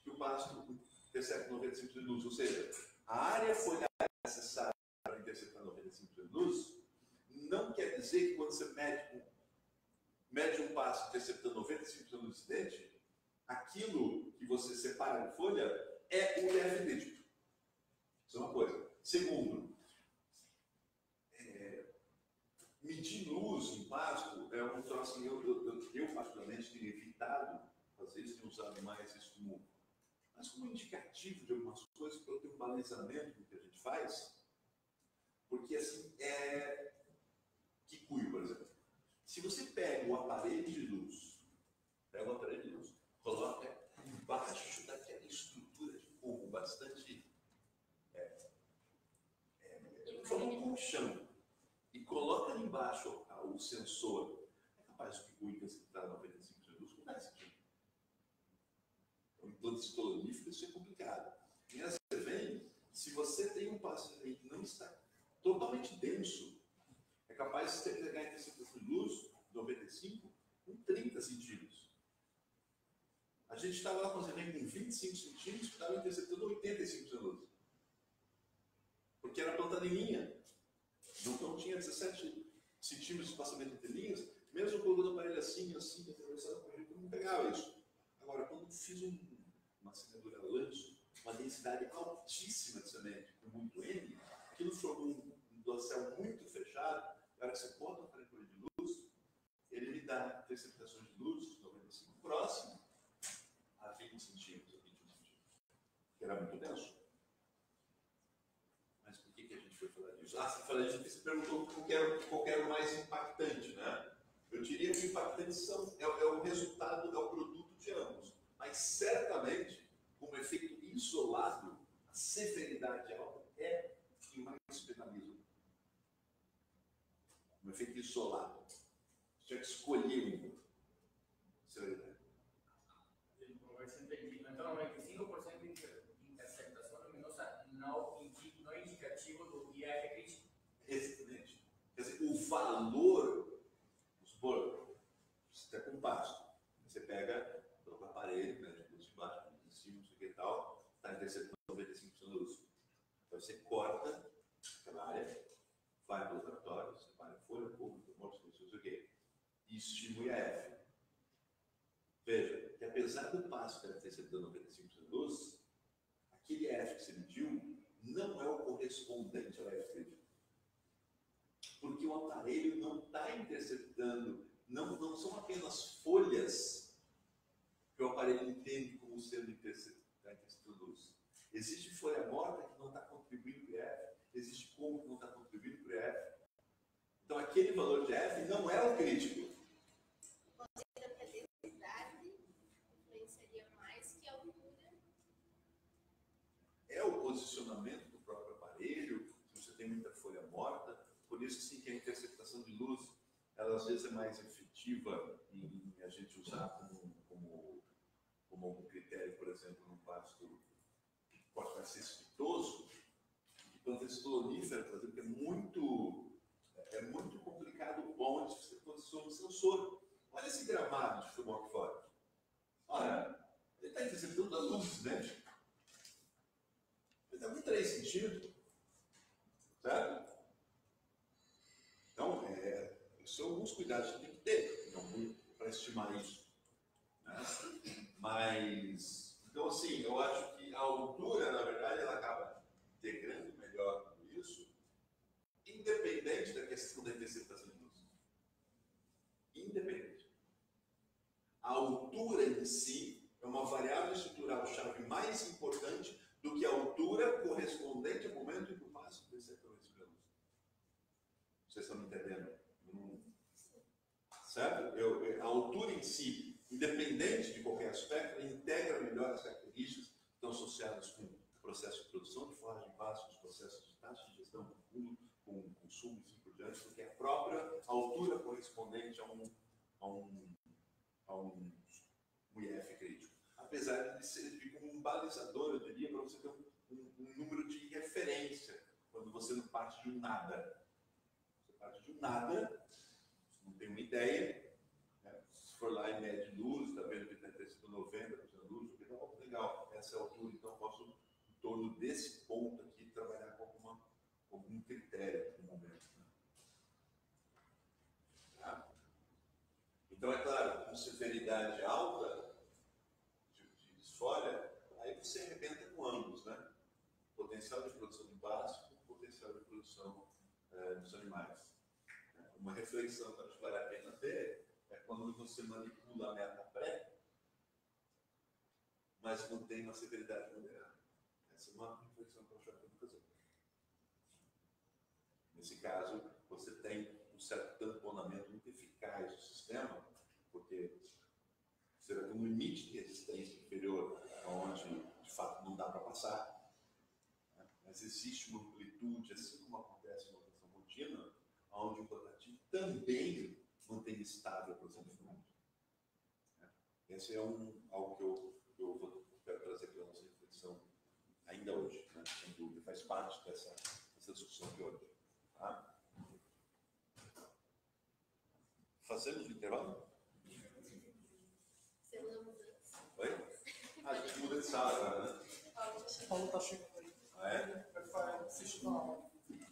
[SPEAKER 2] que o pasto intercepta 95 de luz, ou seja, a área foliar necessária para interceptar 95 de luz não quer dizer que quando você mede um pasto interceptando 95 de luz incidente, aquilo que você separa de folha é o EF crítico. Isso é uma coisa. Segundo, luz em pasto é um troço assim, eu particularmente tenho evitado fazer isso, tenho usado mais isso como indicativo de algumas coisas, para eu ter um balizamento do que a gente faz, porque assim, Kikuyu, por exemplo, se você pega o aparelho de luz, coloca embaixo daquela estrutura de cubo bastante, como um colchão, e coloca ali embaixo o sensor, é capaz de Kikuyu interceptar 95 de luz com 10 centímetros. Então, em planta ciclonífera isso é complicado. E aí você vem, se você tem um paciente que não está totalmente denso, é capaz de você pegar a interceptação de luz 95 com 30 centímetros. A gente estava lá com com 25 centímetros que estava interceptando 85 de luz. Porque era plantada em linha. Então tinha 17 centímetros de espaçamento entre linhas, mesmo colocando o aparelho assim, atravessado com a gente, não pegava isso. Agora, quando eu fiz uma semeadura lanço, uma densidade altíssima de semente, com muito N, aquilo formou um dossel muito fechado. Na hora que você bota o aparelho de luz, ele me dá interceptações de luz 95 próximo a 20 centímetros, a 21 centímetros, que era muito denso. Mas por que a gente foi falar disso? Você falou disso porque você perguntou qual era o mais impactante, né? Eu diria que o impactante é o resultado, é o produto de ambos. Mas certamente, como efeito isolado, a severidade alta é o que mais penaliza. Um efeito isolado. Você tinha que escolher um. Severidade.
[SPEAKER 3] Então, 95% de interceptação luminosa não é indicativo do IAF crítico.
[SPEAKER 2] Exatamente. Quer dizer, o valor, você está com pasto. Você pega o aparelho, né, de luz de baixo, de cima, não sei o que e tal, está interceptando 95% da luz. Então você corta aquela área, vai para o laboratório, separa a folha, pública, não sei o que, e estimula a F. Veja, que apesar do pasto estar interceptando 95% da luz, aquele F que você mediu não é o correspondente ao F crítico. Porque o aparelho não está interceptando, não são apenas folhas que o aparelho entende como sendo interceptando luz. Existe folha morta que não está contribuindo para o F, existe como que não está contribuindo para o F. Então aquele valor de F não é o crítico.
[SPEAKER 6] Considera que a densidade influenciaria mais que a altura.
[SPEAKER 2] É o posicionamento do próprio aparelho, se você tem muita folha morta, por isso sim que a interceptação de luz, ela às vezes é mais efetiva em a gente usar como algum critério, por exemplo, num pasto que pode ser exitoso, e planta ciclonífera, por exemplo, é muito complicado onde você posiciona o sensor. Olha esse gramado de futebol aqui fora. Olha, ele está interceptando a luz, né? Ele está com 3 centímetros, certo? Então, são alguns cuidados que tem que ter para estimar isso. Né? Mas, então assim, eu acho que a altura, na verdade, ela acaba integrando melhor tudo isso, independente da questão da interceptação de luz. Independente. A altura em si é uma variável estrutural chave mais importante do que a altura correspondente ao momento em que o passo interceptou esse luz. Vocês estão me entendendo? Certo? A altura em si, independente de qualquer aspecto, integra melhor as características que estão associadas com o processo de produção de forragem básica, os processos de taxa de gestão do fundo, com o consumo e assim por diante, porque a própria altura correspondente a um IF crítico. Apesar de servir como um balizador, eu diria, para você ter um número de referência, quando você não parte de um nada. Você parte de um nada, não tem uma ideia, né? Se for lá e mede luz, está vendo que está interceptando 90% da luz, legal, essa é a altura, então eu posso, em torno desse ponto aqui, trabalhar com algum critério no momento. Né? Tá? Então, é claro, com severidade alta de desfolha, aí você arrebenta com ambos, né? Potencial de produção de pasto, potencial de produção dos animais. uma reflexão que acho que vale a pena ter é quando você manipula a meta pré, mas mantém uma severidade moderada. Essa é uma reflexão que eu acho que eu fazer. Nesse caso, você tem um certo tamponamento muito eficaz do sistema, porque você vai ter um limite de resistência inferior, onde de fato não dá para passar. Né? Mas existe uma amplitude, assim como acontece na operação contínua, onde o rotativo também mantém estável a posição de fluxo. Esse é algo que eu quero trazer para a nossa reflexão ainda hoje, né? Sem dúvida, faz parte dessa discussão de hoje. Tá? Fazemos o intervalo?
[SPEAKER 6] Segunda mudança.
[SPEAKER 2] Oi? A gente muda de sala agora, né?
[SPEAKER 5] Paulo tá chegando aí.
[SPEAKER 2] Ah, é?
[SPEAKER 5] Vai assistir tua aula.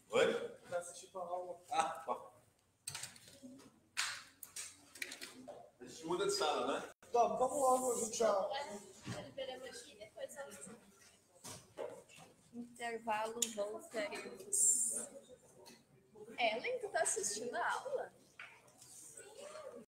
[SPEAKER 2] Oi?
[SPEAKER 5] Vai assistir tua aula.
[SPEAKER 2] Ah, tá. A gente muda de sala, né?
[SPEAKER 5] Tá, vamos logo, a gente já.
[SPEAKER 6] Liberamos aqui e depois vamos. Intervalo, voltaremos. Ellen, tu tá assistindo a aula?